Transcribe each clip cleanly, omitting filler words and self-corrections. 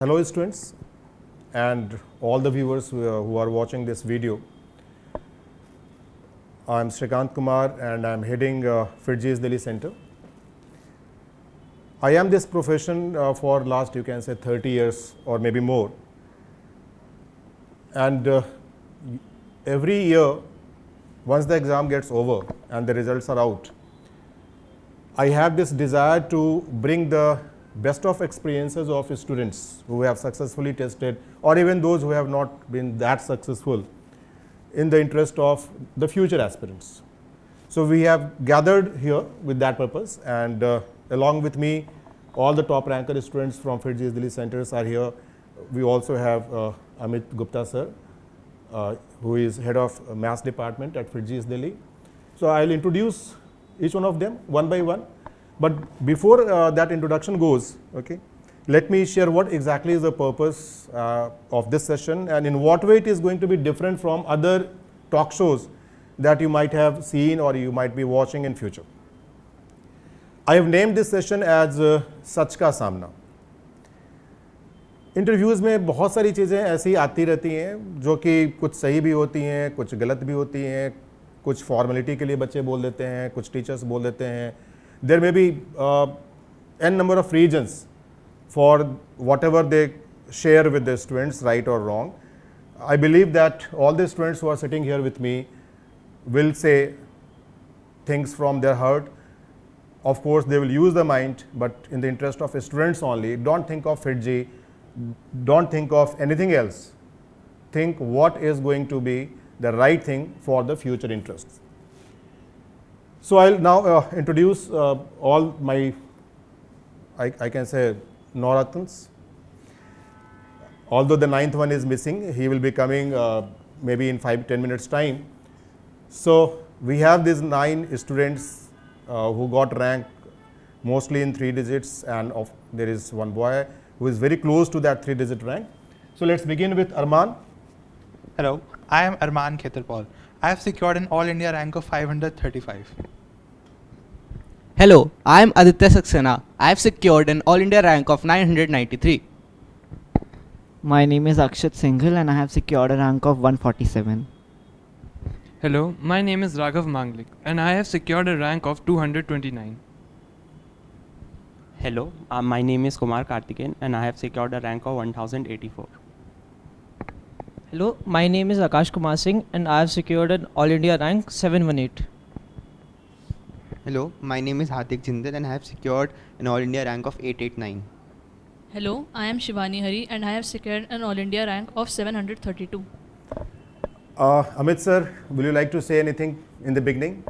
Hello students and all the viewers who are watching this video. I am Shrikant Kumar and I am heading FIITJEE's Delhi Center. I am this profession for last, you can say, 30 years or maybe more. And every year, once the exam gets over and the results are out, I have this desire to bring the best of experiences of students who have successfully tested, or even those who have not been that successful, in the interest of the future aspirants. So we have gathered here with that purpose, and along with me, all the top ranker students from FIITJEE's Delhi centers are here. We also have Amit Gupta sir, who is head of maths department at FIITJEE's Delhi. So I'll introduce each one of them one by one. But before that introduction goes, okay, let me share what exactly is the purpose of this session and in what way it is going to be different from other talk shows that you might have seen or you might be watching in future. I have named this session as सच का सामना. Interviews में बहुत सारी चीज़ें ऐसी आती रहती हैं जो कि कुछ सही भी होती हैं, कुछ गलत भी होती हैं, कुछ फॉर्मेलिटी के लिए बच्चे बोल देते हैं, कुछ टीचर्स बोल देते हैं. There may be n number of reasons for whatever they share with the students, right or wrong. I believe that all the students who are sitting here with me will say things from their heart. Of course, they will use the mind, but in the interest of students only. Don't think of FIITJEE, don't think of anything else. Think what is going to be the right thing for the future interests. So I'll now introduce all my, I can say, Nauratans. Although the 9th one is missing, he will be coming maybe in 5-10 minutes time. So we have these 9 students who got rank mostly in 3 digits, and there is one boy who is very close to that 3-digit rank. So let's begin with Arman. Hello, I am Arman Khetarpal. I have secured an All India rank of 535. Hello, I am Aditya Saxena. I have secured an All India rank of 993. My name is Akshat Singhal and I have secured a rank of 147. Hello, my name is Raghav Manglik and I have secured a rank of 229. Hello, my name is Kumar Karthikeyan and I have secured a rank of 1084. Hello, my name is Akash Kumar Singh and I have secured an All India rank 718. Hello, my name is Hardik Jindal and I have secured an All India rank of 889. Hello, I am Shivani Hari and I have secured an All India rank of 732. Amit sir, will you like to say anything in the beginning?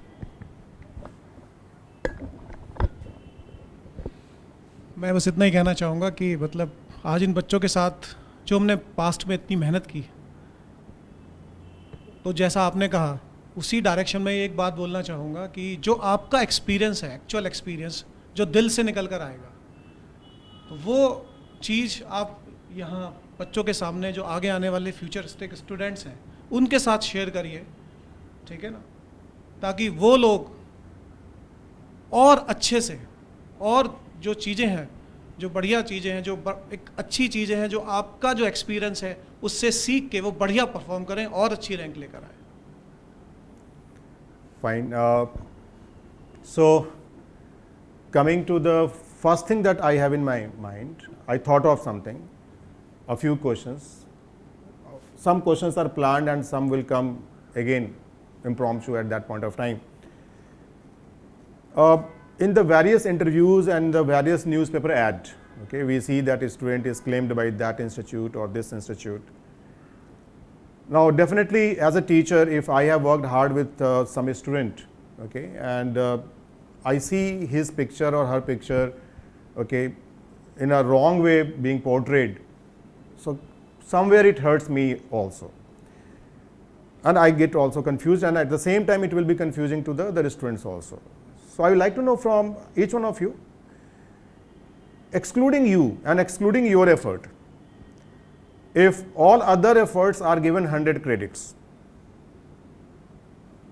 मैं बस इतना ही कहना चाहूँगा कि मतलब आज इन बच्चों के साथ जो हमने पास्ट में इतनी मेहनत की, तो जैसा आपने कहा उसी डायरेक्शन में एक बात बोलना चाहूँगा कि जो आपका एक्सपीरियंस है, एक्चुअल एक्सपीरियंस जो दिल से निकल कर आएगा, तो वो चीज़ आप यहाँ बच्चों के सामने जो आगे आने वाले फ्यूचरिस्टिक स्टूडेंट्स हैं उनके साथ शेयर करिए, ठीक है ना, ताकि वो लोग और अच्छे से, और जो चीज़ें हैं, जो बढ़िया चीज़ें हैं, जो एक अच्छी चीज़ें हैं, जो आपका जो एक्सपीरियंस है उससे सीख के वो बढ़िया परफॉर्म करें और अच्छी रैंक लेकर आए. Fine. So coming to the first thing that I have in my mind, I thought of something, a few questions. Some questions are planned and some will come again impromptu at that point of time. In the various interviews and the various newspaper ad, okay, we see that a student is claimed by that institute or this institute. Now, definitely as a teacher, if I have worked hard with some student, okay, and I see his picture or her picture, okay, in a wrong way being portrayed, so somewhere it hurts me also. And I get also confused, and at the same time it will be confusing to the other students also. So I would like to know from each one of you, excluding you and excluding your effort, if all other efforts are given 100 credits,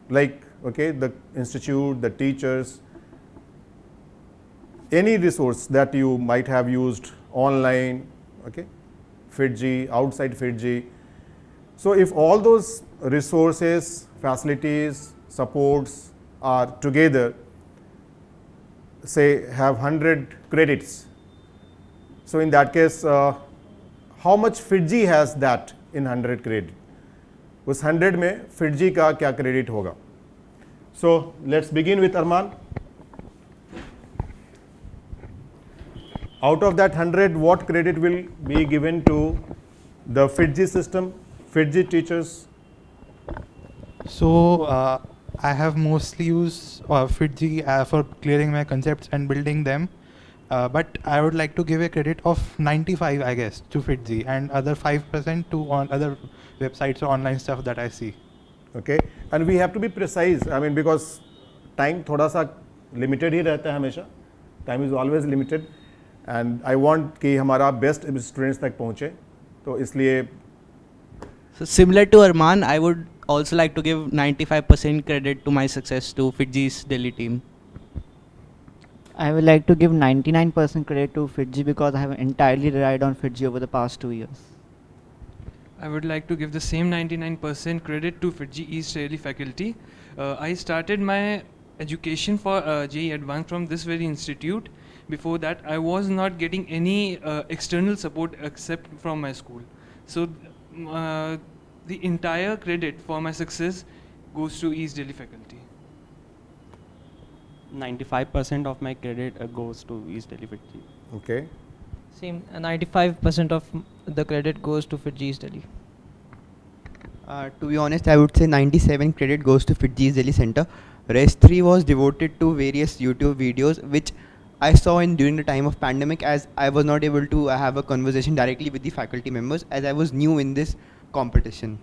like, okay, the institute, the teachers, any resource that you might have used online, okay, FitG, outside FitG. So if all those resources, facilities, supports are together, say have 100 credits, so in that case, how much FitG has that in 100 credit? उस 100 में FitG का क्या credit होगा? So let's begin with Arman. Out of that 100, what credit will be given to the FitG system, FitG teachers? So I have mostly used FitG for clearing my concepts and building them. But I would like to give a credit of 95, I guess, to FitG and other 5% to other websites or online stuff that I see. Okay, and we have to be precise. I mean, because time थोड़ा सा limited ही रहता है हमेशा. Time is always limited, and I want कि हमारा best students तक पहुँचे. तो इसलिए So similar to Arman, I would also like to give 95% credit to my success to FitG's Delhi team. I would like to give 99% credit to FitG because I have entirely relied on FitG over the past 2 years. I would like to give the same 99% credit to FitG East Delhi faculty. I started my education for JEE Advanced from this very institute. Before that, I was not getting any external support except from my school. So the entire credit for my success goes to East Delhi faculty. 95% of my credit goes to East Delhi FitG. okay. Same, 95% of the credit goes to FitG East Delhi. To be honest, I would say 97 credit goes to FitG Delhi Center. Rest 3 was devoted to various YouTube videos which I saw in during the time of pandemic, as I was not able to have a conversation directly with the faculty members as I was new in this competition.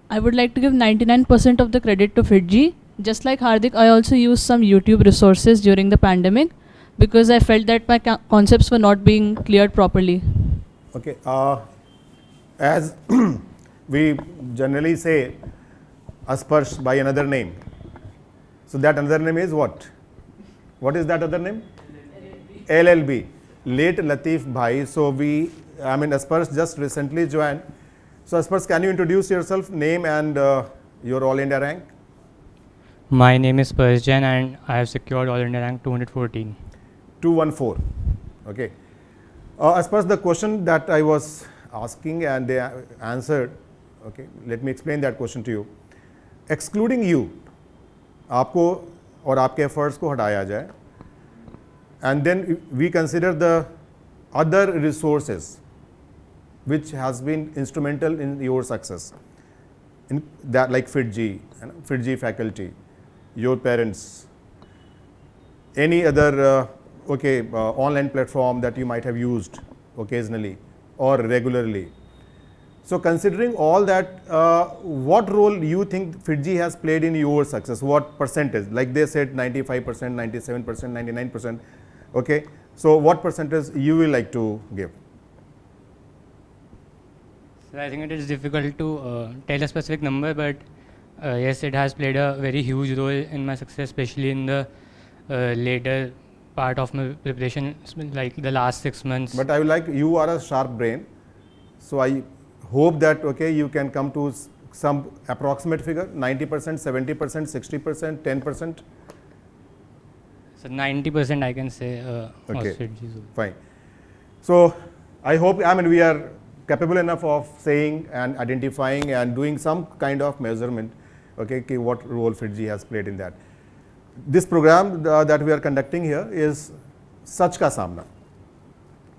I would like to give 99% of the credit to FitG. Just like Hardik, I also used some YouTube resources during the pandemic because I felt that my concepts were not being cleared properly. Okay, as we generally say, aspersed by another name. So that another name is what? What is that other name? LLB, late Latif Bhai. So Aspersh just recently joined. So Aspersh, can you introduce yourself, name and your All India rank? My name is Persjan and I have secured All India rank 214. 214. Okay. Aspersh, the question that I was asking and they answered. Okay, let me explain that question to you. Excluding you, आपको और आपके efforts को हटाया जाए, and then we consider the other resources which has been instrumental in your success, in that like FitG, FitG faculty, your parents, any other online platform that you might have used occasionally or regularly. So considering all that, what role you think FitG has played in your success? What percentage? Like they said 95%, 97%, 99%. Okay. So what percentage you will like to give? So I think it is difficult to tell a specific number, but yes, it has played a very huge role in my success, especially in the later part of my preparation, like the last 6 months. But I would like, you are a sharp brain, so I hope that you can come to some approximate figure, 90%, 70%, 60%, 10%. So 90% I can say. Okay, fine. So I hope, we are capable enough of saying and identifying and doing some kind of measurement, what role FitG has played in that. This program that we are conducting here is सच का सामना.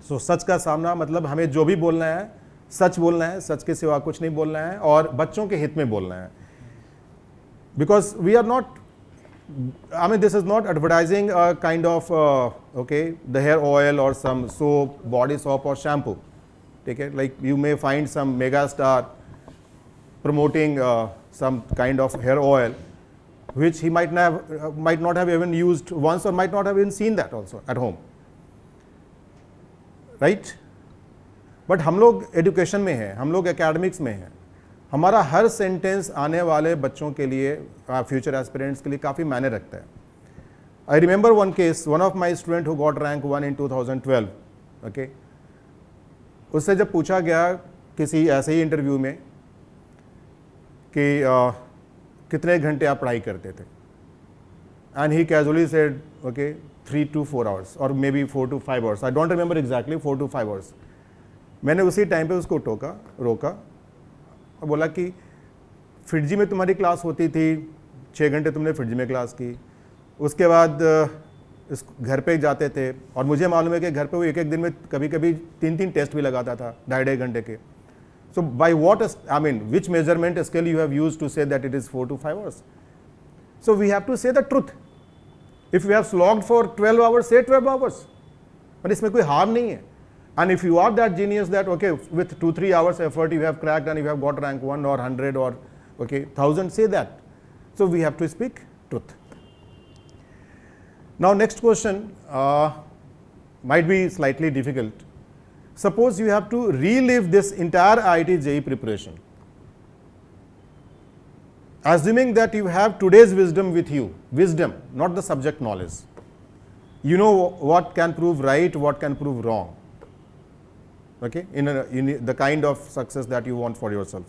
So सच का सामना मतलब हमें जो भी बोलना है सच बोलना है, सच के सिवा कुछ नहीं बोलना है और बच्चों के हित में बोलना है. Because we are not, this is not advertising a kind of the hair oil or some soap, body soap or shampoo. Okay, like you may find some mega star promoting some kind of hair oil which he might not have even used once or might not have even seen that also at home, right? But हम लोग education में हैं, हम लोग academics में हैं, हमारा हर sentence आने वाले बच्चों के लिए, फ्यूचर एस्पिरेंट्स के लिए काफ़ी मायने रखता है. I remember one case, one of my student who got rank 1 in 2012, okay, उससे जब पूछा गया किसी ऐसे ही इंटरव्यू में कि कितने घंटे आप पढ़ाई करते थे, and he casually said okay 3 to 4 hours और may be 4 to 5 hours, I don't remember exactly 4 to 5 hours. मैंने उसी टाइम पे उसको रोका और बोला कि फिटजी में तुम्हारी क्लास होती थी, 6 घंटे तुमने फिटजी में क्लास की, उसके बाद इस घर पे जाते थे, और मुझे मालूम है कि घर पे वो एक दिन में कभी कभी 3 टेस्ट भी लगाता था 2.5 घंटे के. So by what I mean which measurement scale you have use to say that it is 4 to 5 hours. So we have to say the truth. If you have slogged for 12 hours, say 12 hours. पर इसमें कोई harm नहीं है. And if you are that genius that okay with 2-3 hours effort you have cracked and you have got rank 1 or 100 or okay 1000, say that. So we have to speak truth. Now next question might be slightly difficult. Suppose you have to relive this entire IIT JEE preparation, assuming that you have today's wisdom with you, wisdom, not the subject knowledge. You know what can prove right, what can prove wrong. Okay, in the kind of success that you want for yourself.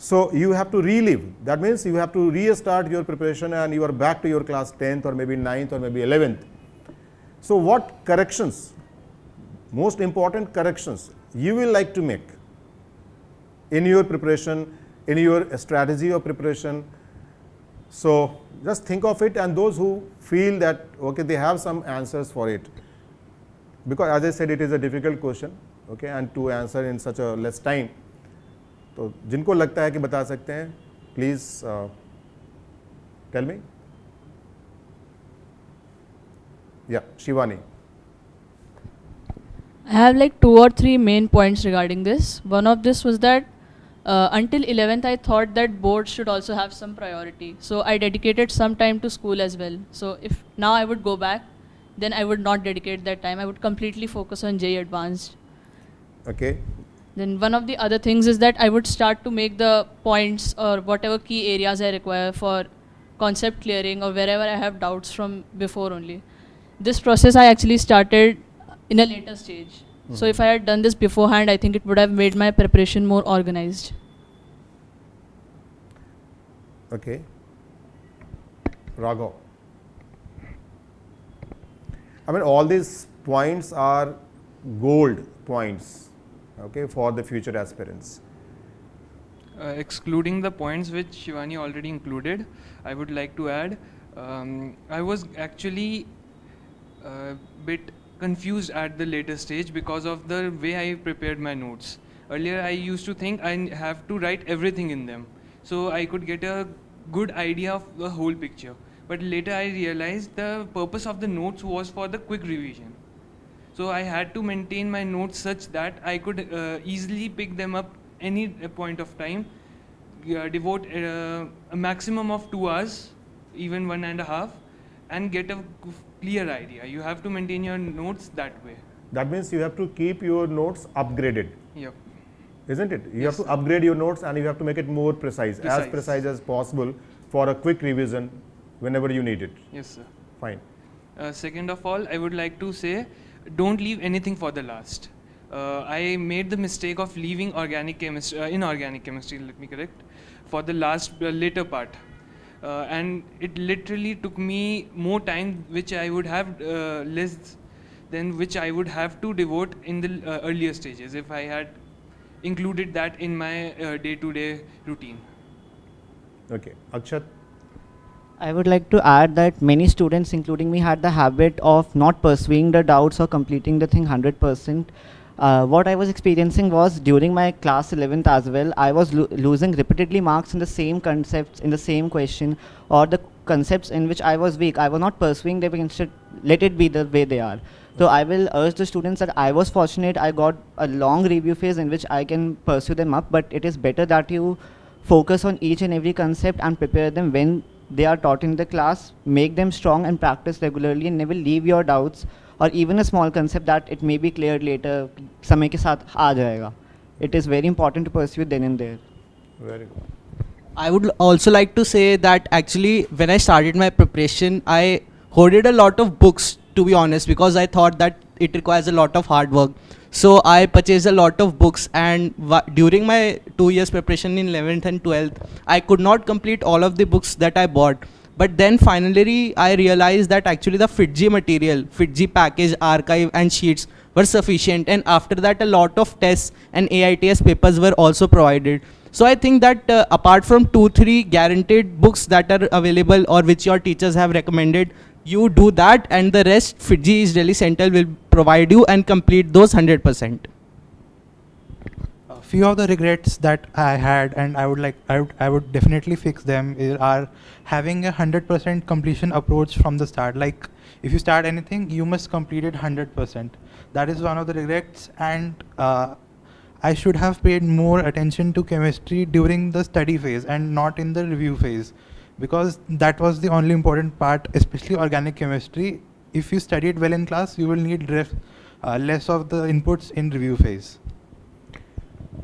So you have to relive. That means you have to restart your preparation and you are back to your class 10th or maybe 9th or maybe 11th. So what corrections, most important corrections you will like to make in your preparation, in your strategy of preparation? So just think of it, and those who feel that okay they have some answers for it, because as I said it is a difficult question, okay, and to answer in such a less time. तो जिनको लगता है कि बता सकते हैं, please tell me. Yeah, Shivani. I have like 2 or 3 main points regarding this. One of this was that until 11th I thought that boards should also have some priority. So I dedicated some time to school as well. So if now I would go back, then I would not dedicate that time. I would completely focus on JEE Advanced. Okay. Then one of the other things is that I would start to make the points or whatever key areas I require for concept clearing or wherever I have doubts from before only. This process I actually started in a later stage. So if I had done this beforehand, I think it would have made my preparation more organized. Okay. Raghav. I mean, all these points are gold points, okay, for the future aspirants. Excluding the points which Shivani already included, I would like to add, I was actually a bit confused at the later stage because of the way I prepared my notes. Earlier I used to think I have to write everything in them, so I could get a good idea of the whole picture. But later I realized the purpose of the notes was for the quick revision. So I had to maintain my notes such that I could easily pick them up any point of time, devote a maximum of 2 hours, even 1.5, and get a clear idea. You have to maintain your notes that way. That means you have to keep your notes upgraded. Yep. Isn't it? You Yes, have to upgrade your notes and you have to make it more Precise. as precise as possible for a quick revision whenever you need it. Yes, sir. Fine. Second of all, I would like to say, don't leave anything for the last. I made the mistake of leaving organic chemistry, inorganic chemistry, let me correct, for the last later part. And it literally took me more time, which I would have less than which I would have to devote in the earlier stages if I had included that in my day-to-day routine. Okay. Akshat? I would like to add that many students, including me, had the habit of not pursuing the doubts or completing the thing 100%. What I was experiencing was during my class 11th as well, I was losing repeatedly marks in the same concepts, in the same question, or the concepts in which I was weak. I was not pursuing them, instead let it be the way they are. So I will urge the students that I was fortunate, I got a long review phase in which I can pursue them up, but it is better that you focus on each and every concept and prepare them when they are taught in the class, make them strong and practice regularly, and never leave your doubts or even a small concept that it may be cleared later, समय के साथ आ जाएगा. It is very important to pursue then and there. Very good. I would also like to say that actually when I started my preparation, I hoarded a lot of books, to be honest, because I thought that it requires a lot of hard work. So I purchased a lot of books, and during my 2 years preparation in 11th and 12th, I could not complete all of the books that I bought. But then finally I realized that actually the FitG material, FitG package, archive and sheets were sufficient, and after that a lot of tests and AITS papers were also provided. So I think that apart from 2-3 guaranteed books that are available or which your teachers have recommended, you do that, and the rest FitG East Delhi Center will provide you and complete those 100%. A few of the regrets that I had, and I would definitely fix them, are having a 100% completion approach from the start. Like if you start anything, you must complete it 100%. That is one of the regrets, and I should have paid more attention to chemistry during the study phase and not in the review phase, because that was the only important part, especially organic chemistry. If you study it well in class, you will need less of the inputs in review phase.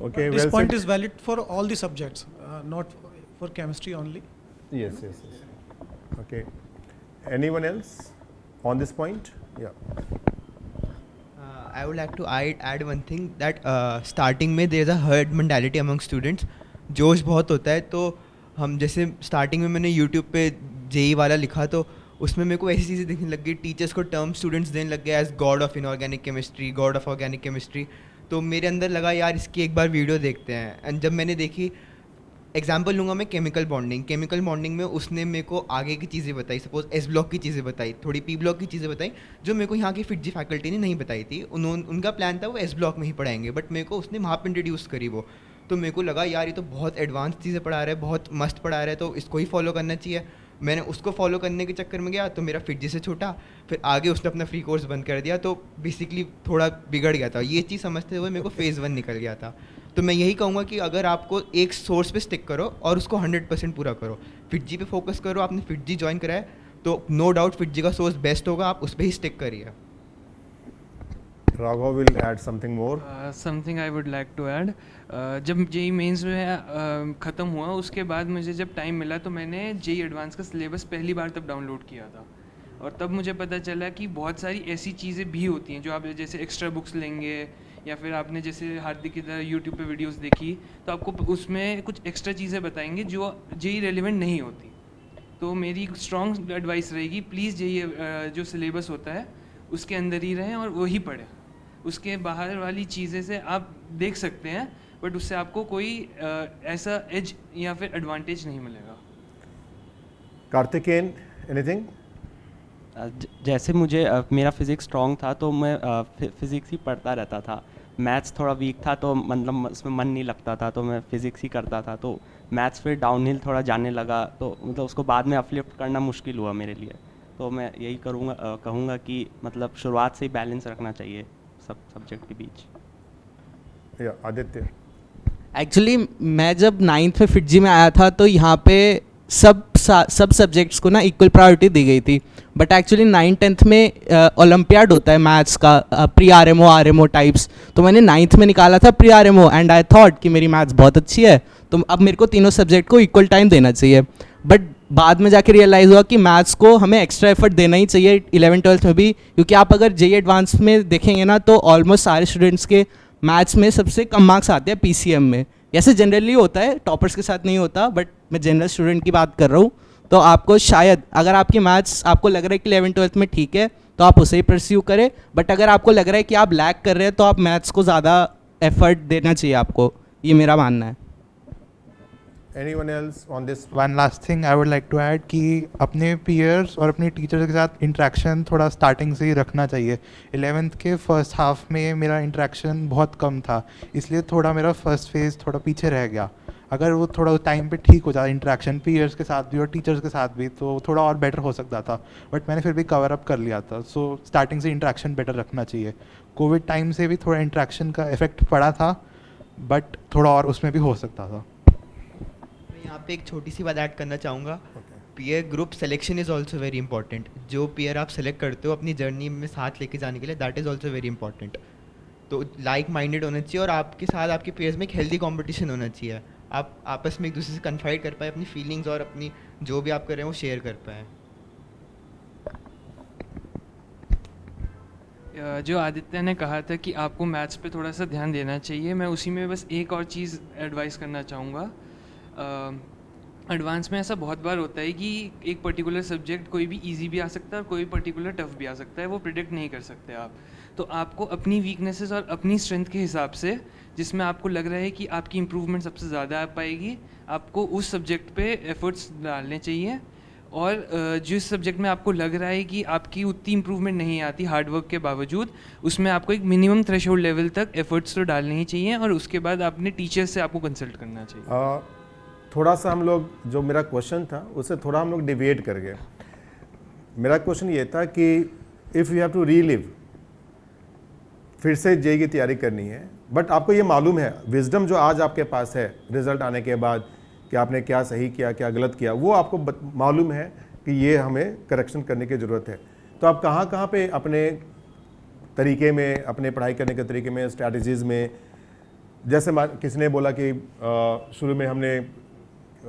Okay, This well point said. is valid for all the subjects, not for chemistry only. Yes, yes, yes. Okay. Anyone else on this point? Yeah. I would like to add one thing that starting में there is a herd mentality among students. जोश बहुत होता है, तो हम जैसे starting में मैंने यूट्यूब पे जेई वाला लिखा, तो उसमें मेरे को ऐसी चीज़ें दिखने लग गई, टीचर्स को टर्म स्टूडेंट्स देने लग गए as god of inorganic chemistry, god of organic chemistry. तो मेरे अंदर लगा यार इसकी एक बार वीडियो देखते हैं. एंड जब मैंने देखी, एग्जांपल लूँगा मैं केमिकल बॉन्डिंग में उसने मेरे को आगे की चीज़ें बताई, सपोज एस ब्लॉक की चीज़ें बताई, थोड़ी पी ब्लॉक की चीज़ें बताई, जो मेरे को यहाँ की FitG फैकल्टी ने नहीं बताई थी. उनका प्लान था वो एस ब्लॉक में ही पढ़ाएंगे, बट मेरे को उसने वहाँ पर इंट्रोड्यूस करी वो. तो मेरे को लगा यार ये तो बहुत एडवांस चीज़ें पढ़ा रहा है, बहुत मस्त पढ़ा रहा है, तो इसको ही फॉलो करना चाहिए. मैंने उसको फॉलो करने के चक्कर में गया तो मेरा FitG से छूटा, फिर आगे उसने अपना फ्री कोर्स बंद कर दिया, तो बेसिकली थोड़ा बिगड़ गया था. ये चीज़ समझते हुए मेरे को फेज़ 1 निकल गया था. तो मैं यही कहूँगा कि अगर आपको एक सोर्स पे स्टिक करो और उसको 100% पूरा करो, FitG पे फोकस करो. आपने FitG ज्वाइन करा है तो नो डाउट FitG का सोर्स बेस्ट होगा, आप उस पर ही स्टिक करिए. Raghav will add something more. Something I would like to add. जब जेई मेंस जो है ख़त्म हुआ, उसके बाद मुझे जब टाइम मिला तो मैंने जेई एडवांस का सिलेबस पहली बार तब डाउनलोड किया था, और तब मुझे पता चला कि बहुत सारी ऐसी चीज़ें भी होती हैं जो आप जैसे एक्स्ट्रा बुक्स लेंगे, या फिर आपने जैसे हार्दिक की तरह यूट्यूब पे वीडियोस देखी तो आपको उसमें कुछ एक्स्ट्रा चीज़ें बताएंगे जो जेई रेलिवेंट नहीं होती. तो मेरी स्ट्रॉन्ग एडवाइस रहेगी, प्लीज़ जेई जो सिलेबस होता है उसके अंदर ही रहें और वही पढ़ें. उसके बाहर वाली चीज़ें से आप देख सकते हैं, बट उससे आपको कोई ऐसा एज या फिर एडवांटेज नहीं मिलेगा. Karthikeyan, anything? जैसे मुझे मेरा फिज़िक्स स्ट्रॉन्ग था तो मैं फिज़िक्स ही पढ़ता रहता था. मैथ्स थोड़ा वीक था तो मतलब उसमें मन नहीं लगता था, तो मैं फिज़िक्स ही करता था. तो मैथ्स फिर डाउनहिल थोड़ा जाने लगा, तो मतलब उसको बाद में अपलिफ्ट करना मुश्किल हुआ मेरे लिए. तो मैं यही कहूँगा कि मतलब शुरुआत से ही बैलेंस रखना चाहिए सब सब्जेक्ट के बीच. Yeah, Aditya. एक्चुअली मैं जब 9th में FitG में आया था तो यहाँ पे सब सब्जेक्ट्स को ना इक्वल प्रायोरिटी दी गई थी. बट एक्चुअली 9th-10th में ओलंपियाड होता है मैथ्स का, प्री RMO टाइप्स. तो मैंने 9th में निकाला था pre RMO, and I thought कि मेरी मैथ्स बहुत अच्छी है, तो अब मेरे को तीनों सब्जेक्ट को इक्वल टाइम देना चाहिए. बट बाद में जाके रियलाइज़ हुआ कि मैथ्स को हमें एक्स्ट्रा एफर्ट देना ही चाहिए 11th-12th में भी, क्योंकि आप अगर जेई एडवांस में देखेंगे ना तो ऑलमोस्ट सारे स्टूडेंट्स के मैथ्स में सबसे कम मार्क्स आते हैं PCM में. ऐसे जनरली होता है, टॉपर्स के साथ नहीं होता, बट मैं जनरल स्टूडेंट की बात कर रहा हूँ. तो आपको शायद अगर आपकी मैथ्स आपको लग रहा है कि 11th-12th में ठीक है तो आप उसे ही परस्यू करें, बट अगर आपको लग रहा है कि आप लैग कर रहे हैं तो आप मैथ्स को ज़्यादा एफर्ट देना चाहिए आपको. ये मेरा मानना है. Anyone else on this? One last thing I would like to add कि अपने peers और अपने टीचर्स के साथ इंटरेक्शन थोड़ा स्टार्टिंग से ही रखना चाहिए. 11th के फर्स्ट हाफ में मेरा इंटरेक्शन बहुत कम था, इसलिए थोड़ा मेरा फर्स्ट फेज़ थोड़ा पीछे रह गया. अगर वो थोड़ा टाइम पे ठीक हो जाता इंटरेक्शन पीयर्स के साथ भी और टीचर्स के साथ भी, तो थोड़ा और बेटर हो सकता था. बट मैंने फिर भी कवर अप कर लिया था. सो स्टार्टिंग से इंटरेक्शन बेटर रखना चाहिए. कोविड टाइम से भी थोड़ा इंटरेक्शन का इफेक्ट पड़ा था, बट थोड़ा और उसमें भी हो सकता था. यहाँ पे एक छोटी सी बात ऐड करना चाहूँगा. Peer group selection is also very important. जो पीयर आप सेलेक्ट करते हो अपनी जर्नी में साथ लेके जाने के लिए, that is also very important. तो लाइक माइंडेड होना चाहिए और आपके साथ आपके पीयर्स में एक हेल्दी कॉम्पिटिशन होना चाहिए. आप आपस में एक दूसरे से कन्फाइड कर पाए, अपनी फीलिंग्स और अपनी जो भी आप कर रहे हैं वो शेयर कर पाएँ. जो आदित्य ने कहा था कि आपको मैथ्स पे थोड़ा सा ध्यान देना चाहिए, मैं उसी में बस एक और चीज़ एडवाइस करना चाहूँगा। एडवांस में ऐसा बहुत बार होता है कि एक पर्टिकुलर सब्जेक्ट कोई भी इजी भी आ सकता है और कोई पर्टिकुलर टफ भी आ सकता है, वो प्रिडिक्ट नहीं कर सकते आप। तो आपको अपनी वीकनेसेस और अपनी स्ट्रेंथ के हिसाब से, जिसमें आपको लग रहा है कि आपकी इम्प्रूवमेंट सबसे ज़्यादा आ पाएगी, आपको उस सब्जेक्ट पे एफर्ट्स डालने चाहिए। और जिस सब्जेक्ट में आपको लग रहा है कि आपकी उतनी इम्प्रूवमेंट नहीं आती हार्डवर्क के बावजूद, उसमें आपको एक मिनिमम थ्रेशोल्ड लेवल तक एफर्ट्स तो डालने ही चाहिए, और उसके बाद अपने टीचर्स से आपको कंसल्ट करना चाहिए। थोड़ा सा हम लोग, जो मेरा क्वेश्चन था उससे थोड़ा हम लोग डिवेट कर गए। मेरा क्वेश्चन ये था कि if you have to relive, फिर से जेई की तैयारी करनी है, बट आपको ये मालूम है, विजडम जो आज आपके पास है रिजल्ट आने के बाद कि आपने क्या सही किया क्या गलत किया, वो आपको मालूम है कि ये हमें करेक्शन करने की ज़रूरत है। तो आप कहाँ कहाँ पे अपने तरीके में, अपने पढ़ाई करने के तरीके में, स्ट्रैटेजीज़ में, जैसे किसी ने बोला कि शुरू में हमने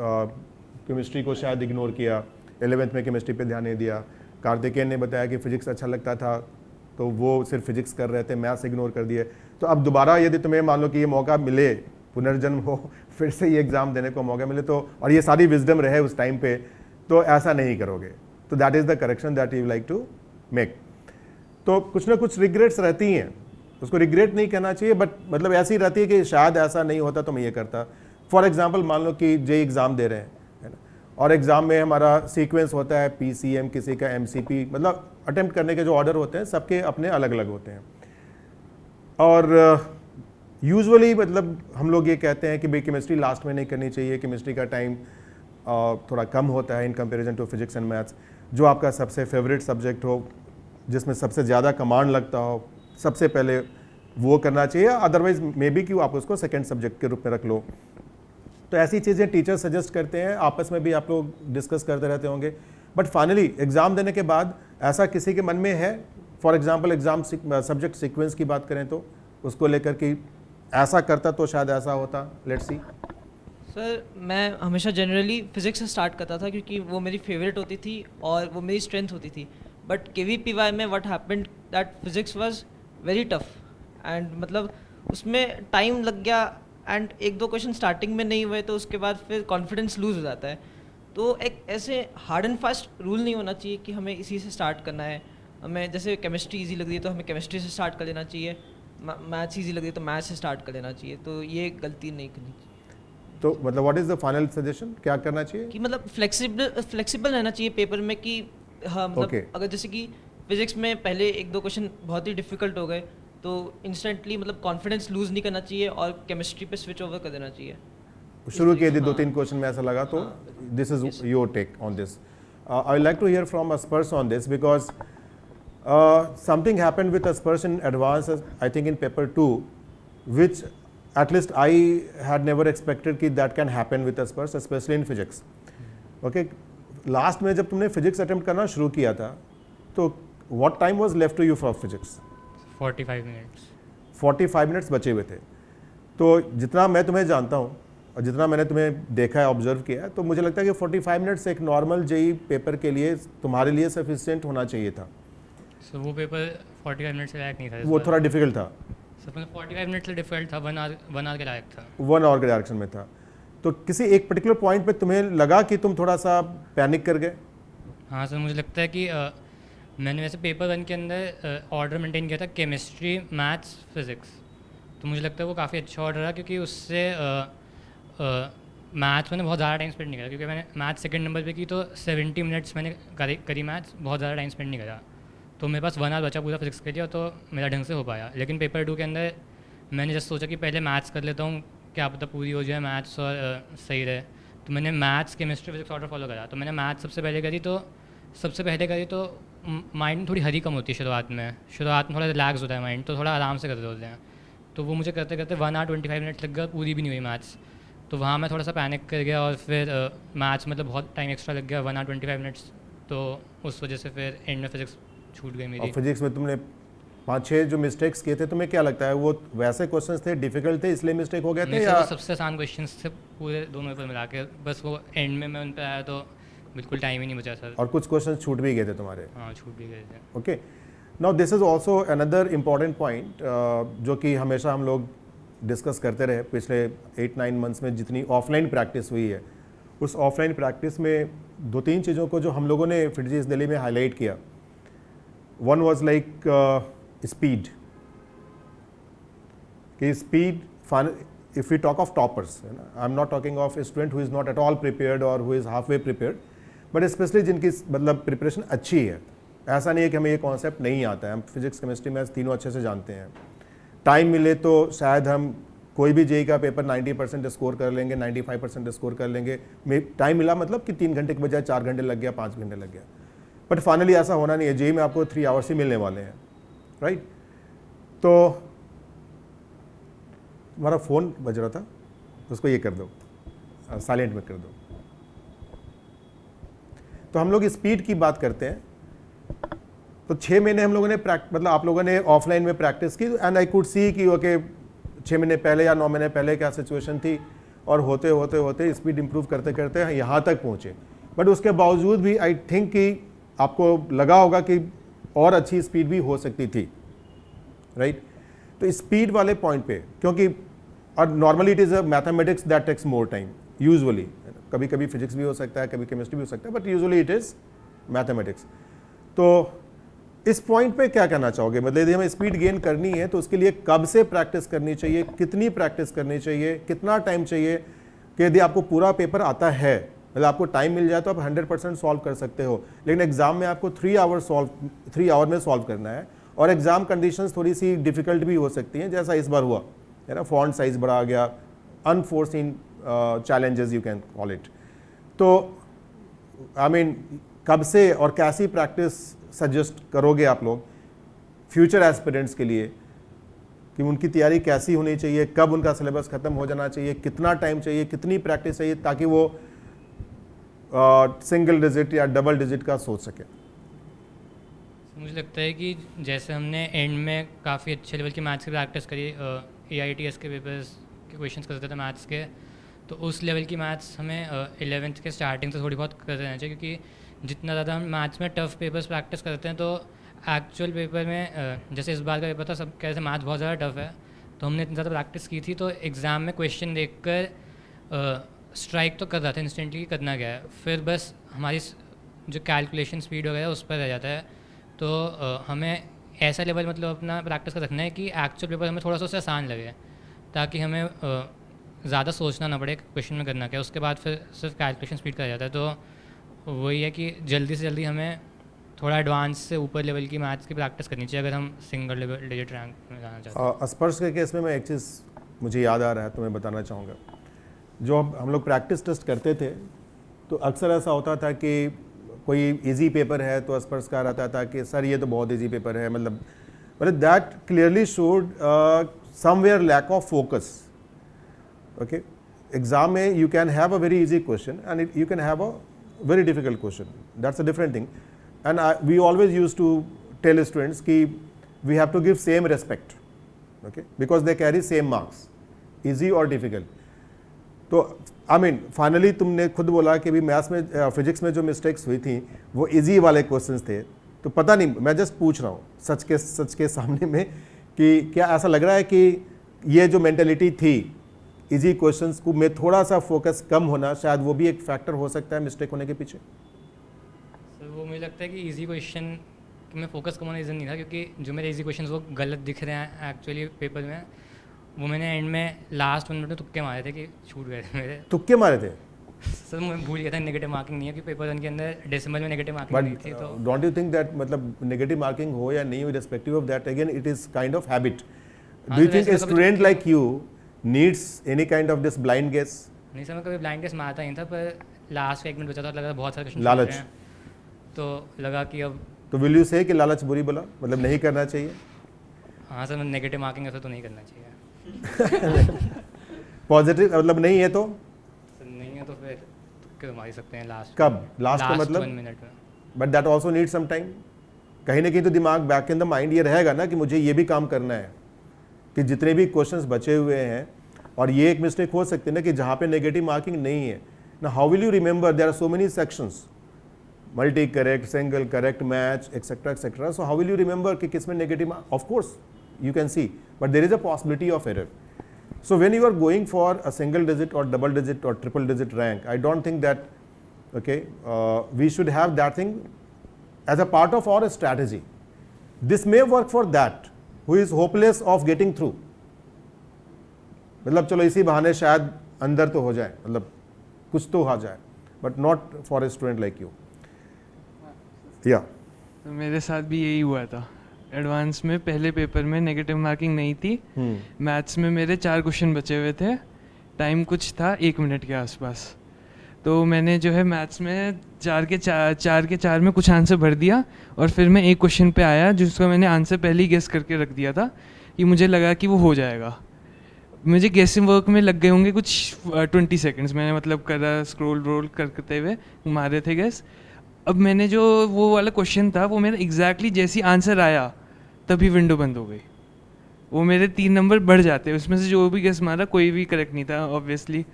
केमिस्ट्री को शायद इग्नोर किया, 11th में केमिस्ट्री पे ध्यान नहीं दिया। कार्तिकेयन ने बताया कि फ़िज़िक्स अच्छा लगता था तो वो सिर्फ फिजिक्स कर रहे थे, मैथ्स इग्नोर कर दिए। तो अब दोबारा यदि तुम्हें मान लो कि ये मौका मिले, पुनर्जन्म हो, फिर से ये एग्ज़ाम देने को मौका मिले, तो और ये सारी विजडम रहे उस टाइम पे, तो ऐसा नहीं करोगे। तो that is the correction that you like to make. तो कुछ ना कुछ रिग्रेट्स रहती हैं, उसको रिग्रेट नहीं कहना चाहिए, बट मतलब ऐसी रहती है कि शायद ऐसा नहीं होता तो मैं ये करता। फॉर एग्जाम्पल मान लो कि जेई एग्ज़ाम दे रहे हैं, है ना, और एग्ज़ाम में हमारा सीक्वेंस होता है PCM, किसी का MCP, मतलब अटेम्प्ट करने के जो ऑर्डर होते हैं सबके अपने अलग अलग होते हैं। और यूजुअली मतलब हम लोग ये कहते हैं कि भाई केमिस्ट्री लास्ट में नहीं करनी चाहिए, केमिस्ट्री का टाइम थोड़ा कम होता है in comparison to physics and maths. जो आपका सबसे फेवरेट सब्जेक्ट हो, जिसमें सबसे ज़्यादा कमांड लगता हो, सबसे पहले वो करना चाहिए। अदरवाइज मे बी कि आप उसको सेकेंड सब्जेक्ट के रूप में रख लो। तो ऐसी चीज़ें टीचर सजेस्ट करते हैं, आपस में भी आप लोग डिस्कस करते रहते होंगे। बट फाइनली एग्ज़ाम देने के बाद ऐसा किसी के मन में है, for example exam subject sequence की बात करें तो उसको लेकर कि ऐसा करता तो शायद ऐसा होता, लेट्स सी। सर मैं हमेशा जनरली फ़िज़िक्स से स्टार्ट करता था क्योंकि वो मेरी फेवरेट होती थी और वो मेरी स्ट्रेंथ होती थी। बट KVPY में what happened that physics was very tough and मतलब उसमें टाइम लग गया एंड एक दो क्वेश्चन स्टार्टिंग में नहीं हुए तो उसके बाद फिर कॉन्फिडेंस लूज़ हो जाता है। तो एक ऐसे हार्ड एंड फास्ट रूल नहीं होना चाहिए कि हमें इसी से स्टार्ट करना है। हमें जैसे केमिस्ट्री इजी लग रही है तो हमें केमिस्ट्री से स्टार्ट कर लेना चाहिए, मैथ्स इजी लग रही है तो मैथ्स से स्टार्ट कर लेना चाहिए। तो ये गलती नहीं करनी चाहिए। तो मतलब what is the final suggestion, क्या करना चाहिए? कि मतलब फ्लेक्सिबल रहना चाहिए पेपर में कि हाँ मतलब Okay. अगर जैसे कि फिजिक्स में पहले एक दो क्वेश्चन बहुत ही डिफिकल्ट हो गए तो इंस्टेंटली मतलब कॉन्फिडेंस लूज नहीं करना चाहिए और केमिस्ट्री पे स्विच ओवर कर देना चाहिए। शुरू किए थे 2-3 क्वेश्चन में ऐसा लगा, तो this is your take on this. I like to hear from aspers on this because something happened with aspers in advance, I think in paper 2, which at least I had never expected कि that can happen with Asper's, especially in physics. Okay, last में जब तुमने physics attempt करना शुरू किया था तो what time was left to you for physics? 45 minutes 45 minutes बचे हुए थे। तो जितना मैं तुम्हें जानता हूँ और जितना मैंने तुम्हें देखा है, ऑब्जर्व किया है, तो मुझे लगता है कि 45 मिनट्स एक नॉर्मल जेई पेपर के लिए तुम्हारे लिए सफिशिएंट होना चाहिए था। सो वो पेपर 45 मिनट से लायक नहीं था। वो थोड़ा डिफिकल्ट था। सर 45 मिनट से डिफिकल्ट था, 1 आवर के लायक था। 1 आवर के डायरेक्शन में था। तो किसी एक पर्टिकुलर पॉइंट पे तुम्हें लगा कि तुम थोड़ा सा पैनिक कर गए? हाँ सर, मुझे लगता है कि मैंने वैसे पेपर 1 के अंदर ऑर्डर मेंटेन किया था, केमिस्ट्री, मैथ्स, फिज़िक्स। तो मुझे लगता है वो काफ़ी अच्छा ऑर्डर रहा क्योंकि उससे मैथ्स मैंने बहुत ज़्यादा टाइम स्पेंड नहीं करा, क्योंकि मैंने मैथ्स सेकंड नंबर पे की तो 70 मिनट्स मैंने करी मैथ्स, बहुत ज़्यादा टाइम स्पेंड नहीं करा। तो मेरे पास 1 आवर बचा पूरा फिजिक्स के लिए, तो मेरा ढंग से हो पाया। लेकिन पेपर 2 के अंदर मैंने जस्ट सोचा कि पहले मैथ्स कर लेता हूँ, क्या पता पूरी हो जाए मैथ्स और सही रहे। तो मैंने maths, chemistry, physics order follow करा। तो मैंने मैथ्स सबसे पहले करी तो माइंड थोड़ी हरी कम होती है शुरुआत में थोड़ा रिलैक्स होता है माइंड, तो थोड़ा आराम से कर रहे होते हैं। तो वो मुझे करते करते 1 आवर 25 मिनट लग गया, पूरी भी नहीं हुई मैथ्स। तो वहाँ मैं थोड़ा सा पैनिक कर गया और फिर मैथ्स मतलब बहुत टाइम एक्स्ट्रा लग गया, 1 आवर 25 मिनट्स। तो उस वजह से फिर एंड में फिजिक्स छूट गई मेरी। और फिजिक्स में तुमने 5-6 जो मिस्टेक्स किए थे, तुम्हें क्या लगता है वो वैसे क्वेश्चंस थे, डिफिकल्ट थे इसलिए मिस्टेक हो गए थे, या सबसे आसान क्वेश्चंस थे पूरे दोनों पेपर मिला के? बस वो एंड में मैं उन पर आया तो बिल्कुल टाइम ही नहीं बचा सर। और कुछ क्वेश्चन छूट भी गए थे तुम्हारे? हाँ, छूट भी गए थे। Okay, now this is also another important point जो कि हमेशा हम लोग डिस्कस करते रहे पिछले 8-9 मंथ्स में जितनी ऑफलाइन प्रैक्टिस हुई है, उस ऑफलाइन प्रैक्टिस में 2-3 चीज़ों को जो हम लोगों ने FIITJEE दिल्ली में हाईलाइट किया. वन वॉज लाइक स्पीड, कि speed, if we talk of toppers, I'm not talking of a student who is not at all prepared or who is halfway prepared, but especially जिनकी मतलब preparation अच्छी है. ऐसा नहीं है कि हमें ये कॉन्सेप्ट नहीं आता है, हम फिजिक्स केमिस्ट्री मैथ्स तीनों अच्छे से जानते हैं. टाइम मिले तो शायद हम कोई भी जेई का पेपर 90% स्कोर कर लेंगे, 95% स्कोर कर लेंगे. टाइम मिला मतलब कि 3 घंटे के बजाय 4 घंटे लग गया, 5 घंटे लग गया. बट फाइनली ऐसा होना नहीं है. जेई में आपको 3 आवर्स ही मिलने वाले हैं, राइट? तो हमारा फ़ोन बज रहा था, उसको ये कर दो, साइलेंट में कर दो. तो हम लोग स्पीड की बात करते हैं. तो 6 महीने हम लोगों ने मतलब आप लोगों ने ऑफलाइन में प्रैक्टिस की, एंड आई कुड सी कि ओके 6 महीने पहले या 9 महीने पहले क्या सिचुएशन थी, और होते होते होते स्पीड इंप्रूव करते करते यहाँ तक पहुँचे. बट उसके बावजूद भी आई थिंक कि आपको लगा होगा कि और अच्छी स्पीड भी हो सकती थी, राइट? तो स्पीड वाले पॉइंट पे, क्योंकि और normally it is a mathematics that takes more time usually. कभी कभी फिजिक्स भी हो सकता है, कभी केमिस्ट्री भी हो सकता है, but usually it is mathematics. तो इस पॉइंट पे क्या कहना चाहोगे? मतलब यदि हमें स्पीड गेन करनी है तो उसके लिए कब से प्रैक्टिस करनी चाहिए, कितनी प्रैक्टिस करनी चाहिए, कितना टाइम चाहिए? कि यदि आपको पूरा पेपर आता है, मतलब आपको टाइम मिल जाए तो आप 100% सॉल्व कर सकते हो, लेकिन एग्जाम में आपको 3 आवर में सॉल्व करना है, और एग्जाम कंडीशंस थोड़ी सी डिफिकल्ट भी हो सकती हैं, जैसा इस बार हुआ है ना. फॉन्ट साइज बढ़ा गया, unforeseen challenges you can call it. तो आई मीन कब से और कैसी प्रैक्टिस सजेस्ट करोगे आप लोग फ्यूचर एस्पिरेंट्स के लिए, कि उनकी तैयारी कैसी होनी चाहिए, कब उनका सिलेबस ख़त्म हो जाना चाहिए, कितना टाइम चाहिए, कितनी प्रैक्टिस चाहिए, ताकि वो सिंगल डिजिट या डबल डिजिट का सोच सके? मुझे लगता है कि जैसे हमने एंड में काफ़ी अच्छे लेवल की मैथ्स की प्रैक्टिस करी, AITS के पेपर्स के क्वेश्चंस करते थे मैथ्स के, तो उस लेवल की मैथ्स हमें 11th के स्टार्टिंग से थोड़ी बहुत करते रहना चाहिए, क्योंकि जितना ज़्यादा हम मैथ्स में टफ पेपर्स प्रैक्टिस करते हैं तो एक्चुअल पेपर में जैसे इस बार का पेपर था, सब कैसे मैथ्स बहुत ज़्यादा टफ है, तो हमने इतनी ज़्यादा प्रैक्टिस की थी, तो एग्ज़ाम में क्वेश्चन देख कर स्ट्राइक तो कर रहा था इंस्टेंटली करना क्या है, फिर बस हमारी जो कैलकुलेशन स्पीड वगैरह उस पर रह जाता है. तो हमें ऐसा लेवल मतलब अपना प्रैक्टिस कर रखना है कि एक्चुअल पेपर हमें थोड़ा सा उससे आसान लगे, ताकि हमें ज़्यादा सोचना ना पड़े क्वेश्चन में करना क्या, उसके बाद फिर सिर्फ कैलकुलेशन स्पीड करा जाता है. तो वही है कि जल्दी से जल्दी हमें थोड़ा एडवांस से ऊपर लेवल की मैथ्स की प्रैक्टिस करनी चाहिए अगर हम सिंगल लेवल डिजिट रैंक में जाना चाहते हैं. स्पर्श के केस में मैं एक चीज़ मुझे याद आ रहा है तो मैं बताना चाहूँगा. जो हम लोग प्रैक्टिस टेस्ट करते थे तो अक्सर ऐसा होता था कि कोई इजी पेपर है तो स्पर्श का रहता था कि सर ये तो बहुत इजी पेपर है, मतलब that clearly showed somewhere lack of focus. Okay, exam में you can have a very easy question and you can have a very difficult question, that's a different thing. And we always used to tell students कि we have to give same respect, okay, because they carry same marks, easy or difficult. तो I mean finally तुमने खुद बोला कि भी maths में physics में जो मिस्टेक्स हुई थी वो इजी वाले क्वेश्चंस थे, तो पता नहीं, मैं जस्ट पूछ रहा हूँ सच के सामने में कि क्या ऐसा लग रहा है कि ये जो मेंटेलिटी थी इजी क्वेश्चंस को में थोड़ा सा फोकस कम होना, शायद वो भी एक फैक्टर हो सकता है मिस्टेक होने के पीछे? सर वो मुझे लगता है कि इजी क्वेश्चन में फोकस कम होना रीज़न नहीं था, क्योंकि जो मेरे इजी क्वेश्चन वो गलत दिख रहे हैं एक्चुअली पेपर में, वो मैंने एंड में लास्ट 1 मिनट में तुक्के मारे थे कि छूट गए थे मेरे. तुक्के मारे थे? सर मैं भूल गया था नेगेटिव मार्किंग नहीं है, कि पेपर उनके अंदर डेसिमल में नेगेटिव मार्किंग नहीं थी. तो डोंट यू थिंक दैट मतलब नेगेटिव मार्किंग हो या नहीं हो, respective of that again it is kind of habit. Do you think a student like you needs any kind of this blind guess? नहीं sir, मैं कभी ब्लाइंड गेस मारता नहीं था, पर लास्ट 1 मिनट बचा था, लगा बहुत सारे क्वेश्चन लालच, तो लगा कि अब तो विल यू से कि लालच बुरी बला, मतलब नहीं करना चाहिए? हाँ सर, नेगेटिव मार्किंग है तो नहीं करना चाहिए. पॉजिटिव मतलब नहीं है तो नहीं है तो फिर तुक्के मार सकते हैं लास्ट. कब? लास्ट का मतलब 1 मिनट में. But that also need some time. कहीं ना कहीं तो दिमाग बैक इन द माइंड ये रहेगा ना कि मुझे ये भी काम करना है, कि जितने भी क्वेश्चंस बचे हुए हैं, और ये एक मिस्टेक हो सकती है ना कि जहाँ पे नेगेटिव मार्किंग नहीं है ना, how will you remember, there are so many sections, multi correct, single correct, match, etcetera etcetera. So how will you remember कि किसमें negative? Of course you can see, but there is a possibility of error. So when you are going for a single digit or double digit or triple digit rank, I don't think that, okay, we should have that thing as a part of our strategy. This may work for that who is hopeless of getting through. मतलब चलो इसी बहाने शायद अंदर तो हो जाए, मतलब कुछ तो आ जाए, but not for a student like you. Yeah. तो मेरे साथ भी यही हुआ था. एडवांस में पहले पेपर में नेगेटिव मार्किंग नहीं थी. मैथ्स में मेरे 4 क्वेश्चन बचे हुए थे, टाइम कुछ था 1 मिनट के आसपास. तो मैंने जो है मैथ्स में 4 के 4 में कुछ आंसर भर दिया और फिर मैं एक क्वेश्चन पे आया जिसका मैंने आंसर पहले ही गेस करके रख दिया था कि मुझे लगा कि वो हो जाएगा. मुझे गेसिंग वर्क में लग गए होंगे कुछ 20 सेकेंड्स. मैंने मतलब करा, स्क्रॉल रोल करते हुए मारे थे गेस. अब मैंने जो वो वाला क्वेश्चन था वो मेरा एग्जैक्टली जैसी आंसर आया तभी विंडो बंद हो गई. वो मेरे 3 नंबर बढ़ जाते, उसमें से जो भी गेस मारा कोई भी करेक्ट नहीं था ऑब्वियसली,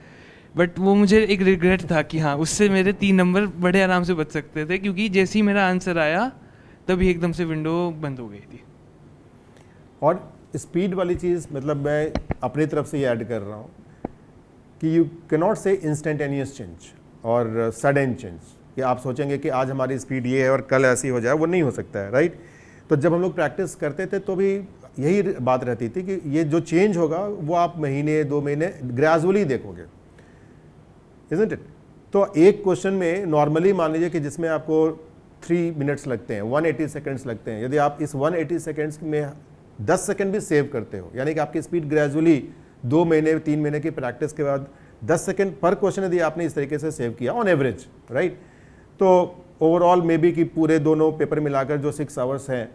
बट वो मुझे एक रिग्रेट था कि हाँ उससे मेरे 3 नंबर बड़े आराम से बच सकते थे, क्योंकि जैसे ही मेरा आंसर आया तभी एकदम से विंडो बंद हो गई थी. और स्पीड वाली चीज़ मतलब मैं अपनी तरफ से ये ऐड कर रहा हूँ कि यू कैन नॉट से इंस्टेंटेनियस चेंज और सडन चेंज कि आप सोचेंगे कि आज हमारी स्पीड ये है और कल ऐसी हो जाए, वो नहीं हो सकता है, राइट. तो जब हम लोग प्रैक्टिस करते थे तो भी यही बात रहती थी कि ये जो चेंज होगा वो आप महीने 2 महीने ग्रेजुअली देखोगे, इज़न्ट इट. तो एक क्वेश्चन में नॉर्मली मान लीजिए कि जिसमें आपको 3 मिनट्स लगते हैं, 180 सेकेंड्स लगते हैं, यदि आप इस 180 सेकेंड्स में 10 सेकेंड भी सेव करते हो, यानी कि आपकी स्पीड ग्रेजुअली 2 महीने 3 महीने की प्रैक्टिस के बाद 10 सेकेंड पर क्वेश्चन यदि आपने इस तरीके से सेव किया ऑन एवरेज, राइट. तो ओवरऑल मे बी कि पूरे दोनों पेपर मिलाकर जो 6 आवर्स हैं,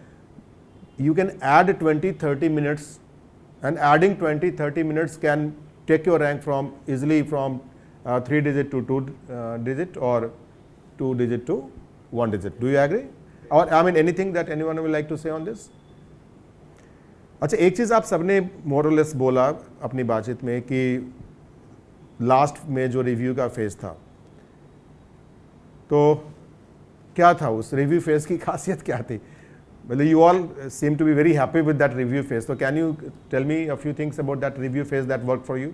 you can add 20-30 minutes and adding 20-30 minutes can take your rank from easily from 3 digit to 2 digit or 2 digit to 1 digit. Do you agree? Or I mean anything that anyone will like to say on this? अच्छा, एक चीज़ आप सबने more or less बोला अपनी बातचीत में कि last में जो रिव्यू का फेज था, तो क्या था उस रिव्यू फेज की खासियत क्या थी? मतलब you all seem to be very happy with that review phase, तो can you tell me a few things about that review phase that work for you?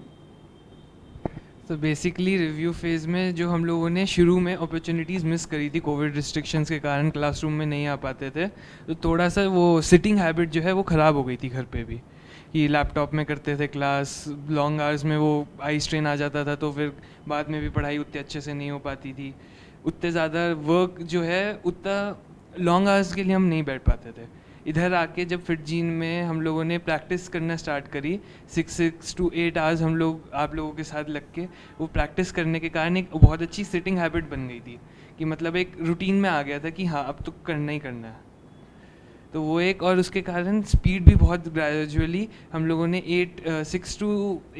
तो बेसिकली रिव्यू फेज़ में जो हम लोगों ने शुरू में अपॉर्चुनिटीज़ मिस करी थी कोविड रिस्ट्रिक्शंस के कारण, क्लासरूम में नहीं आ पाते थे, तो थोड़ा सा वो सिटिंग हैबिट जो है वो ख़राब हो गई थी घर पे भी, कि लैपटॉप में करते थे क्लास, लॉन्ग आवर्स में वो आई स्ट्रेन आ जाता था, तो फिर बाद में भी पढ़ाई उतने अच्छे से नहीं हो पाती थी. उतने ज़्यादा वर्क जो है उतना लॉन्ग आवर्स के लिए हम नहीं बैठ पाते थे. इधर आके जब फिटजीन में हम लोगों ने प्रैक्टिस करना स्टार्ट करी, 6 to 8 आवर्स हम लोग आप लोगों के साथ लग के वो प्रैक्टिस करने के कारण एक बहुत अच्छी सिटिंग हैबिट बन गई थी, कि मतलब एक रूटीन में आ गया था कि हाँ अब तो करना ही करना है. तो वो एक, और उसके कारण स्पीड भी बहुत ग्रेजुअली हम लोगों ने 6 to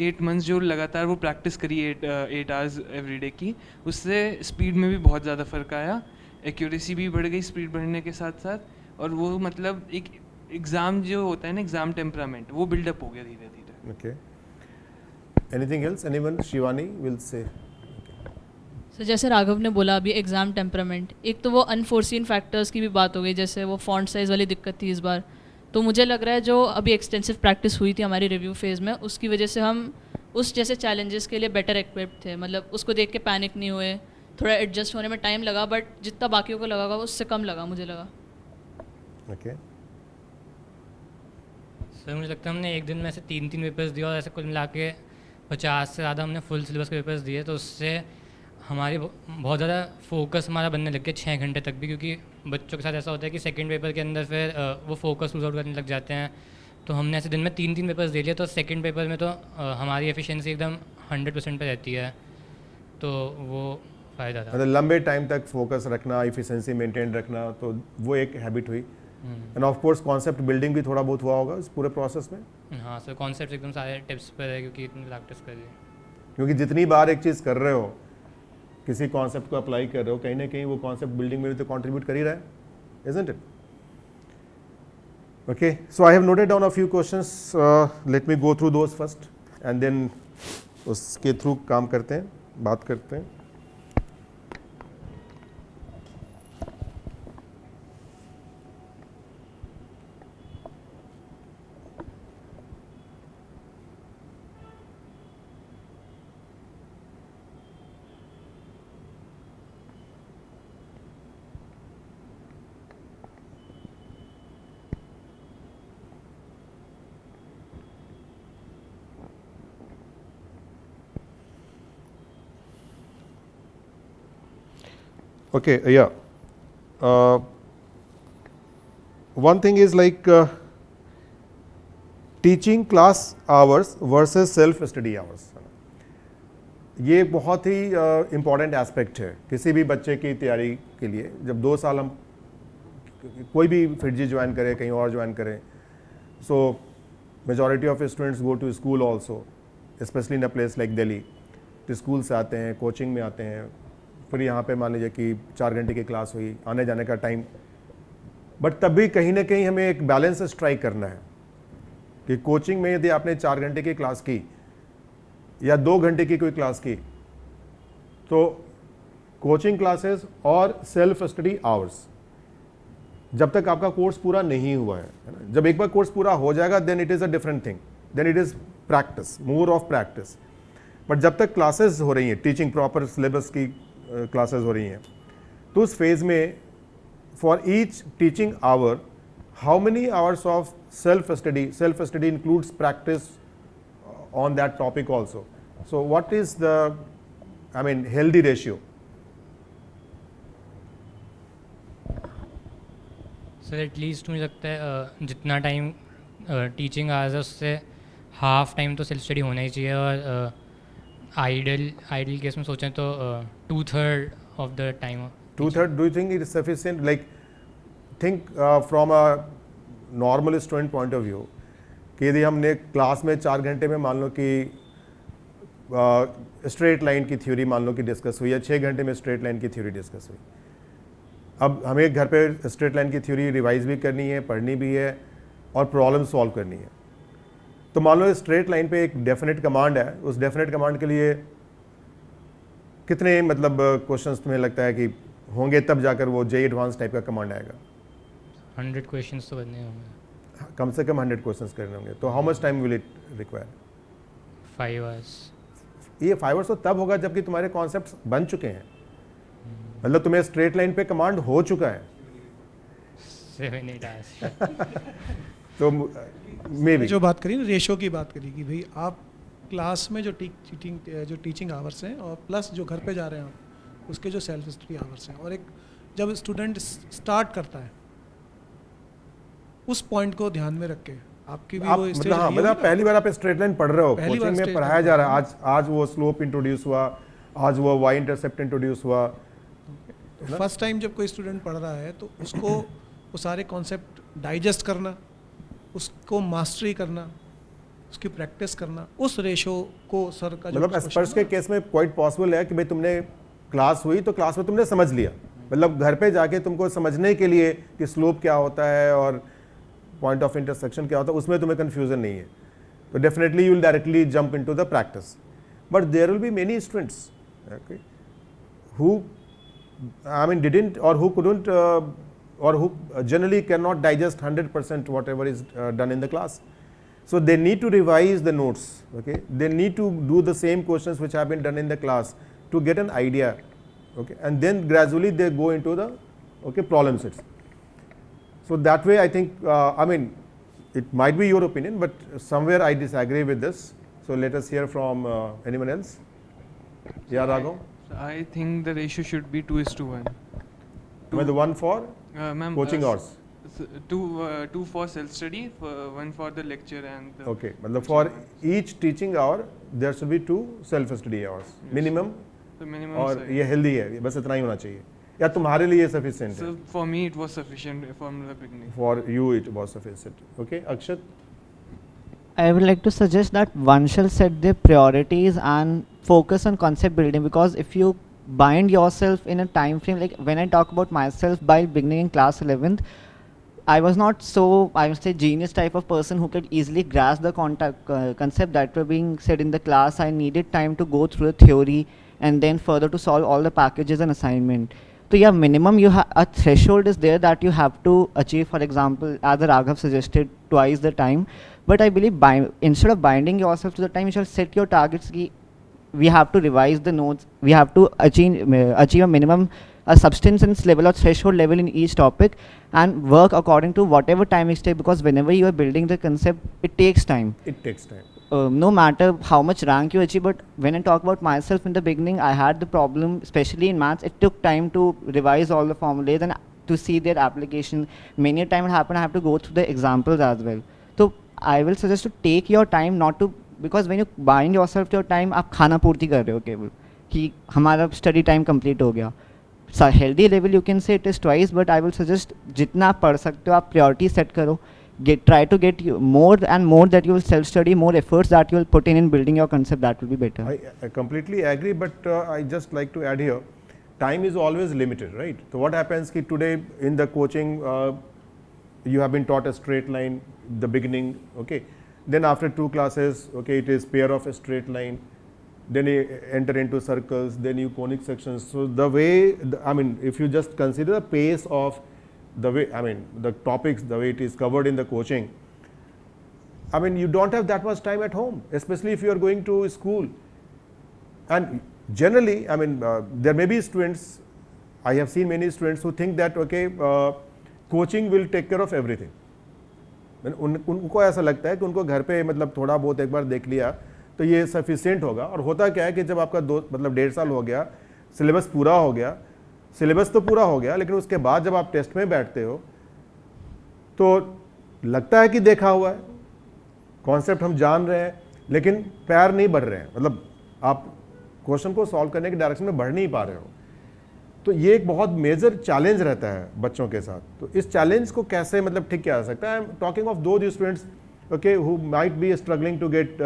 8 मंथ्स जो लगातार वो प्रैक्टिस करी 8 आवर्स एवरी डे की, उससे स्पीड में भी बहुत ज़्यादा फ़र्क आया. एक्यूरेसी भी बढ़ गई स्पीड बढ़ने के साथ साथ, और वो मतलब एक एग्ज़ाम जो होता है ना, एग्ज़ाम टेम्परामेंट, वो बिल्डअप हो गया धीरे धीरे. Okay, anything else? Anyone? Shivani will say. So जैसे राघव ने बोला अभी एग्ज़ाम टेम्परामेंट, एक तो वो अनफोर्सिन फैक्टर्स की भी बात हो गई, जैसे वो फॉन्ट साइज़ वाली दिक्कत थी इस बार. तो मुझे लग रहा है जो अभी एक्सटेंसिव प्रैक्टिस हुई थी हमारी रिव्यू फेज़ में, उसकी वजह से हम उस जैसे चैलेंजेस के लिए बेटर इक्विप्ड थे. मतलब उसको देख के पैनिक नहीं हुए, थोड़ा एडजस्ट होने में टाइम लगा, बट जितना बाकियों को लगा होगा उससे कम लगा मुझे लगा. ओके. सर मुझे लगता है हमने एक दिन में ऐसे 3 पेपर्स दिए और ऐसे कुल मिला के 50 से ज़्यादा हमने फुल सिलेबस के पेपर्स दिए, तो उससे हमारी बहुत ज़्यादा फोकस हमारा बनने लग गया 6 घंटे तक भी, क्योंकि बच्चों के साथ ऐसा होता है कि सेकंड पेपर के अंदर फिर वो फोकस लूज आउट करने लग जाते हैं. तो हमने ऐसे दिन में 3 पेपर्स दे लिए, तो सेकंड पेपर में तो हमारी एफिशिएंसी एकदम 100% पे रहती है, तो वो फ़ायदा था. मतलब लंबे टाइम तक फोकस रखना, एफिशिएंसी मेंटेन रखना, तो वो एक हैबिट हुई. End of course concept building भी थोड़ा बहुत हुआ होगा इस पूरे प्रोसेस में. हाँ सर, कॉन्सेप्ट एकदम सारे टिप्स पर है, क्योंकि इतनी प्रैक्टिस कर ली. क्योंकि जितनी बार एक चीज़ कर रहे हो, किसी कॉन्सेप्ट को अप्लाई कर रहे हो, कहीं ना कहीं वो कॉन्सेप्ट बिल्डिंग में भी तो कंट्रीब्यूट कर ही रहा है, isn't it? Okay, so I have noted down a few questions. Let me go through those first and then उसके थ्रू काम करते हैं, बात करते हैं. Okay, yeah. One thing is like teaching class hours versus self study hours. ये बहुत ही important aspect है किसी भी बच्चे की तैयारी के लिए. जब 2 साल हम कोई भी FIITJEE ज्वाइन करें, कहीं और ज्वाइन करें, so majority of students go to school also, specially in a place like Delhi. तो स्कूल से आते हैं, कोचिंग में आते हैं, फिर यहाँ पे मान लीजिए कि 4 घंटे की क्लास हुई, आने जाने का टाइम. बट तब भी कहीं ना कहीं हमें एक बैलेंस स्ट्राइक करना है कि कोचिंग में यदि आपने 4 घंटे की क्लास की या 2 घंटे की कोई क्लास की, तो कोचिंग क्लासेस और सेल्फ स्टडी आवर्स जब तक आपका कोर्स पूरा नहीं हुआ है ना. जब एक बार कोर्स पूरा हो जाएगा then it is a different thing, then it is practice, more of practice. But जब तक क्लासेस हो रही हैं, टीचिंग प्रॉपर सिलेबस की क्लासेस हो रही हैं, तो उस फेज़ में for each teaching hour how many hours of self study includes practice on that topic also. So what is the, I mean, healthy ratio? Sir at least मुझे लगता है जितना टाइम टीचिंग आवर्स है उससे हाफ टाइम तो self study होना ही चाहिए, और आइडियल केस में सोचें तो 2/3 of the time. 2/3, do you think it is sufficient? Like think from a normal student point of view, कि यदि हमने क्लास में 4 घंटे में मान लो कि स्ट्रेट लाइन की थ्योरी मान लो कि डिस्कस हुई, या 6 घंटे में स्ट्रेट लाइन की थ्योरी डिस्कस हुई. अब हमें घर पे स्ट्रेट लाइन की थ्योरी रिवाइज भी करनी है, पढ़नी भी है, और प्रॉब्लम सॉल्व करनी है. तो मान लो स्ट्रेट लाइन पे एक डेफिनेट कमांड है, उस डेफिनेट कमांड के लिए कितने मतलब क्वेश्चंस तुम्हें लगता है कि होंगे, तब जाकर वो JEE एडवांस टाइप का कमांड आएगा? 100 क्वेश्चंस तो बनने होंगे, कम से कम 100 क्वेश्चंस करने होंगे. तो how much time will it require? 5 hours. ये 5 hours तो तब होगा जबकि तुम्हारे कॉन्सेप्ट्स बन चुके हैं, मतलब तुम्हें स्ट्रेट लाइन पे कमांड हो चुका है. 7-8 hours. तो मे बी जो बात करी ना, रेशो की बात करी कि भाई आप क्लास में जो टीचिंग आवर्स हैं और प्लस जो घर पे जा रहे हैं आप, उसके जो सेल्फ स्टडी आवर्स हैं, और एक जब स्टूडेंट स्टार्ट करता है उस पॉइंट को ध्यान में रख के आपकी भी आप वो मतलब हाँ, मतलब पहली बार आप स्ट्रेट लाइन पढ़ रहे हो, पहली बार कोचिंग में straight पढ़ाया line जा रहा है, आज वो स्लोप इंट्रोड्यूस हुआ, आज वो वाई इंटरसेप्ट इंट्रोड्यूस हुआ. तो फर्स्ट टाइम जब कोई स्टूडेंट पढ़ रहा है तो उसको वो सारे कॉन्सेप्ट डाइजेस्ट करना, उसको मास्टरी करना, उसकी प्रैक्टिस करना, उस रेशो को सर का मतलब स्पर्श के केस में क्वाइट पॉसिबल है कि भाई तुमने क्लास हुई तो क्लास में तुमने समझ लिया, मतलब घर पे जाके तुमको समझने के लिए कि स्लोप क्या होता है और पॉइंट ऑफ इंटरसेक्शन क्या होता है, उसमें तुम्हें कन्फ्यूजन नहीं है. तो definitely you will directly jump into the practice. But there will be many students who I mean didn't or who couldn't or who generally cannot digest 100% whatever is done in the class. So they need to revise the notes. Okay, they need to do the same questions which have been done in the class to get an idea. Okay, and then gradually they go into the problem sets. So that way I think I mean it might be your opinion, but somewhere I disagree with this. So let us hear from anyone else. Yeah, Raghav. I think the ratio should be 2:1. Well, the one for Ma'am, coaching hours. Two for self-study, one for the lecture and the Okay, मतलब for each teaching hour there should be 2 self-study hours minimum. the minimum. और size. ये healthy है, बस इतना ही होना चाहिए, या तुम्हारे लिए sufficient है? So for me it was sufficient from the beginning. For you it was sufficient. Okay, Akshat. I would like to suggest that one shall set their priorities and focus on concept building, because if you bind yourself in a time frame, like when I talk about myself while beginning in class 11th, I was not so, I would say, genius type of person who could easily grasp the concept that were being said in the class. I needed time to go through the theory and then further to solve all the packages and assignment. So yeah, minimum a threshold is there that you have to achieve. For example, as Raghav suggested, twice the time. But I believe instead of binding yourself to the time, you shall set your targets. We have to revise the notes. We have to achieve a minimum a substance level or threshold level in each topic and work according to whatever time it takes, because whenever you are building the concept, it takes time. It takes time. No matter how much rank you achieve, but when I talk about myself in the beginning, I had the problem, especially in maths, it took time to revise all the formulas and to see their application. Many a time it happened, I have to go through the examples as well. So I will suggest to take your time, not to, because when you bind yourself to your time, आप खाना पूर्ति कर रहे हो केवल कि हमारा study time complete हो गया. So healthy level you can say it is twice, but I will suggest जितना आप पढ़ सकते हो आप priority set करो. Try to get you more and more that you will self-study, more efforts that you will put in building your concept, that will be better. I completely agree, but I just like to add here, time is always limited, right? So what happens ki today in the coaching, you have been taught a straight line, the beginning, okay? Then after 2 classes, okay, it is pair of a straight line. Then you enter into circles, then you conic sections. So the way, I mean, if you just consider the pace of the way, I mean, the topics, the way it is covered in the coaching, I mean, you don't have that much time at home, especially if you are going to school. And generally, I mean, there may be students, I have seen many students who think that, okay, coaching will take care of everything. उनको ऐसा लगता है कि उनको घर पे मतलब थोड़ा बहुत एक बार देख लिया तो ये सफिशिएंट होगा, और होता क्या है कि जब आपका 1.5 साल हो गया, सिलेबस पूरा हो गया, सिलेबस तो पूरा हो गया, लेकिन उसके बाद जब आप टेस्ट में बैठते हो तो लगता है कि देखा हुआ है, कॉन्सेप्ट हम जान रहे हैं, लेकिन पैर नहीं बढ़ रहे हैं, मतलब आप क्वेश्चन को सॉल्व करने के डायरेक्शन में बढ़ नहीं पा रहे हो. तो ये एक बहुत मेजर चैलेंज रहता है बच्चों के साथ. तो इस चैलेंज को कैसे मतलब ठीक किया जा सकता है? आई एम टॉकिंग ऑफ दो students okay who might be struggling to get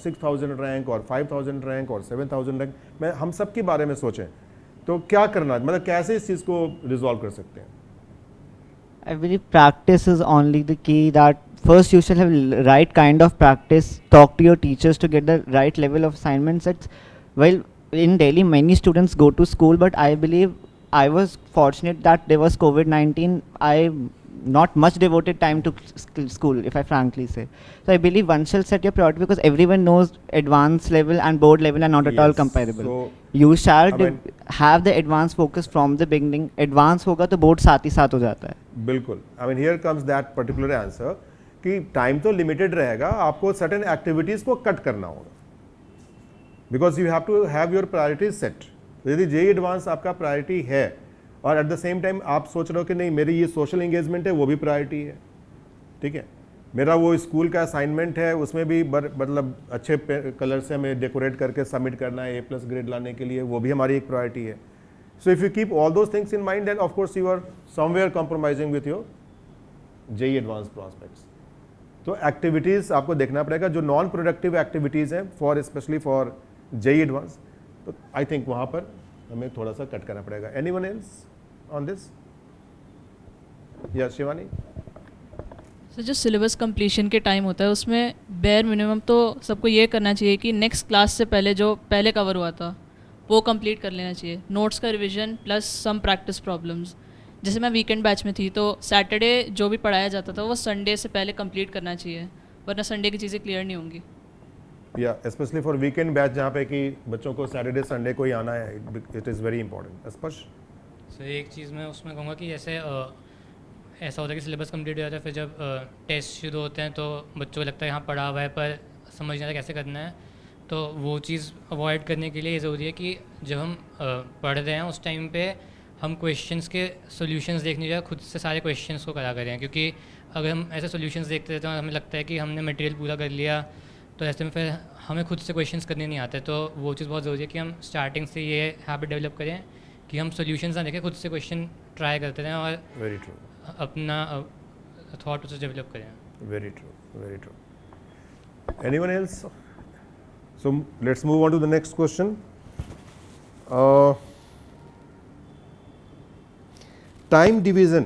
6000 rank or 5000 rank or 7000 rank. मैं हम सब के बारे में सोचें तो क्या करना, मतलब कैसे इस चीज़ को रिजॉल्व कर सकते हैं? I believe practice is only the key. That first you should have right kind of practice, talk to your teachers to get the right level of assignments. It's, well, in Delhi many students go to school, but I believe I was fortunate that there was COVID-19. I not much devoted time to school, if I frankly say. So I believe one shall set your priority, because everyone knows advanced level and board level are not at all comparable. So, you shall I mean, have the advanced focus from the beginning. Advanced होगा तो board साथ ही साथ हो जाता है. बिल्कुल. I mean here comes that particular answer कि time तो लिमिटेड रहेगा, आपको सर्टेन एक्टिविटीज़ को कट करना होगा, because you have to have your priorities set. यदि जेई एडवांस आपका प्रायोरिटी है और एट द सेम टाइम आप सोच रहे हो कि नहीं मेरी ये सोशल एंगेजमेंट है वो भी प्रायोरिटी है, ठीक है, मेरा वो स्कूल का असाइनमेंट है उसमें भी मतलब अच्छे कलर से हमें डेकोरेट करके सबमिट करना है A+ ग्रेड लाने के लिए, वो भी हमारी एक प्रायोरिटी है. So if you keep all those things in mind then of course you are somewhere compromising with your JEE advance prospects. तो एक्टिविटीज़ आपको देखना पड़ेगा जो नॉन प्रोडक्टिव एक्टिविटीज़ हैं for specially for JEE advance, तो I think वहाँ पर हमें थोड़ा सा कट करना पड़ेगा. Anyone else on this? Yes Shivani. Sir जो सिलेबस कंप्लीशन के टाइम होता है उसमें बेयर मिनिमम तो सबको ये करना चाहिए कि नेक्स्ट क्लास से पहले जो पहले कवर हुआ था वो कंप्लीट कर लेना चाहिए. नोट्स का रिवीजन प्लस सम प्रैक्टिस प्रॉब्लम्स. जैसे मैं वीकेंड बैच में थी तो सैटरडे जो भी पढ़ाया जाता था वो संडे से पहले कंप्लीट करना चाहिए, वरना संडे की चीज़ें क्लियर नहीं होंगी. या स्पेशली फॉर वीकेंड बैच जहाँ पे कि बच्चों को सैटरडे संडे को ही आना है, इट इज़ वेरी इंपॉर्टेंट. स्पष्ट सर एक चीज़ मैं उसमें कहूँगा कि जैसे ऐसा होता है कि सिलेबस कंप्लीट हो जाता है, फिर जब टेस्ट शुरू होते हैं तो बच्चों को लगता है यहाँ पढ़ा हुआ है पर समझ नहीं आता कैसे करना है. तो वो चीज़ अवॉइड करने के लिए ज़रूरी है कि जब हम पढ़ रहे हैं उस टाइम पे हम क्वेश्चंस के सॉल्यूशंस देखने जाए, खुद से सारे क्वेश्चंस को करा करें, क्योंकि अगर हम ऐसे सॉल्यूशंस देखते रहते हैं हमें लगता है कि हमने मटेरियल पूरा कर लिया, तो ऐसे में फिर हमें खुद से क्वेश्चंस करने नहीं आते. तो वो चीज़ बहुत ज़रूरी है कि हम स्टार्टिंग से ये हैबिट डेवलप करें कि हम सॉल्यूशंस ना देखें, खुद से क्वेश्चन ट्राई करते रहें और वेरी ट्रू अपना थॉट उसे डेवलप करें. Very true very true. Anyone else? So let's move on to the next question. Time division.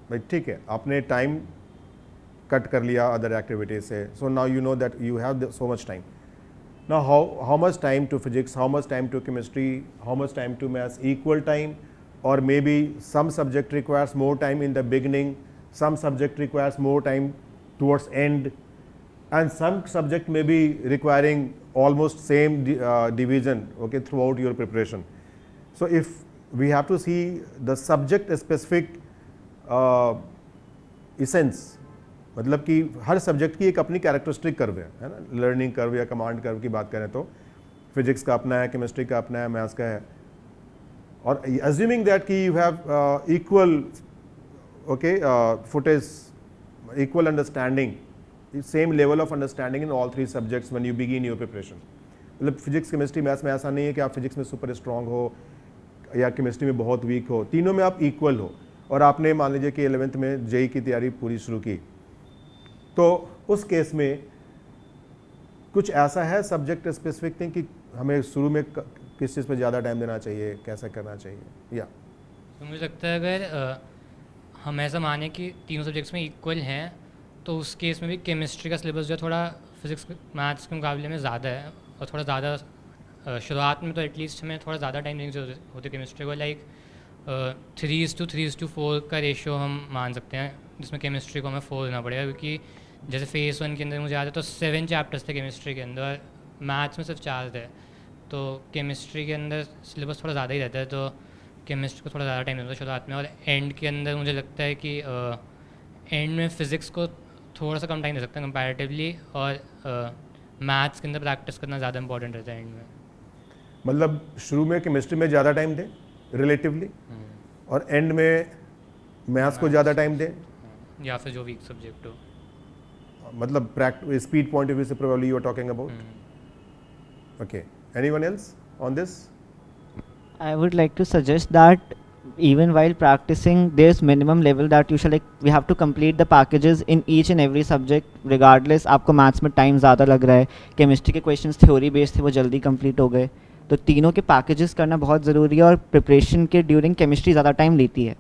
भाई ठीक है, आपने टाइम कट कर लिया अदर एक्टिविटीज से, so now you know that you have so much time. Now how much time to physics, how much time to chemistry, how much time to maths? Equal time, or maybe some subject requires more time in the beginning, some subject requires more time towards end, and some subject may be requiring almost same division, okay, throughout your preparation. So if we have to see the subject specific essence, मतलब कि हर subject की एक अपनी characteristic curve है ना, learning curve या command curve की बात करें तो फिजिक्स का अपना है, केमिस्ट्री का अपना है, मैथ्स का है, और अज्यूमिंग दैट कि you have equal footage, equal understanding, same level of understanding in all 3 subjects when you begin your preparation. मतलब फिजिक्स केमिस्ट्री मैथ्स में ऐसा नहीं है कि आप फिजिक्स में सुपर स्ट्रॉन्ग हो या केमिस्ट्री में बहुत वीक हो, तीनों में आप इक्वल हो. और आपने मान लीजिए कि 11th में जेई की तैयारी पूरी शुरू की, तो उस केस में कुछ ऐसा है सब्जेक्ट स्पेसिफिक थिंग कि हमें शुरू में किस चीज़ पे ज़्यादा टाइम देना चाहिए, कैसा करना चाहिए? या तो मुझे लगता है अगर हम ऐसा माने कि तीनों सब्जेक्ट्स में इक्वल हैं, तो उस केस में भी केमिस्ट्री का सिलेबस जो है थोड़ा फिजिक्स मैथ्स के मुकाबले में ज़्यादा है, और थोड़ा ज़्यादा शुरुआत में तो एटलीस्ट हमें थोड़ा ज़्यादा टाइम देने की जरूरत होती है केमिस्ट्री को. लाइक 3:3:4 का रेशियो हम मान सकते हैं, जिसमें केमिस्ट्री को हमें 4 देना पड़ेगा, क्योंकि जैसे फेज़ 1 के अंदर मुझे याद है तो 7 चैप्टर्स थे केमिस्ट्री के अंदर, मैथ्स में सिर्फ 4 थे. तो केमिस्ट्री के अंदर सिलेबस थोड़ा ज़्यादा ही रहता है, तो केमिस्ट्री को थोड़ा ज़्यादा टाइम देता है शुरुआत में. और एंड के अंदर मुझे लगता है कि एंड में फ़िज़िक्स को थोड़ा सा कम टाइम दे सकते हैं कंपैरेटिवली, और मैथ्स के अंदर प्रैक्टिस करना ज़्यादा इंपॉर्टेंट रहता है एंड में. मतलब शुरू में केमिस्ट्री में ज़्यादा टाइम दें रिलेटिवली, और एंड में मैथ्स को ज़्यादा टाइम दें, या फिर जो वीक सब्जेक्ट हो. मतलब स्पीड पॉइंट ऑफ व्यू से probably you are talking about. Okay, anyone else on this? I would like to suggest that even while practicing, there's minimum level that you shall, like, we have to complete the packages in each and every subject regardless. आपको maths में time ज़्यादा लग रहा है, chemistry के questions theory based थे वो जल्दी कंप्लीट हो गए, तो तीनों के पैकेजेस करना बहुत ज़रूरी है. और प्रिपरेशन के ड्यूरिंग केमिस्ट्री ज़्यादा टाइम लेती है.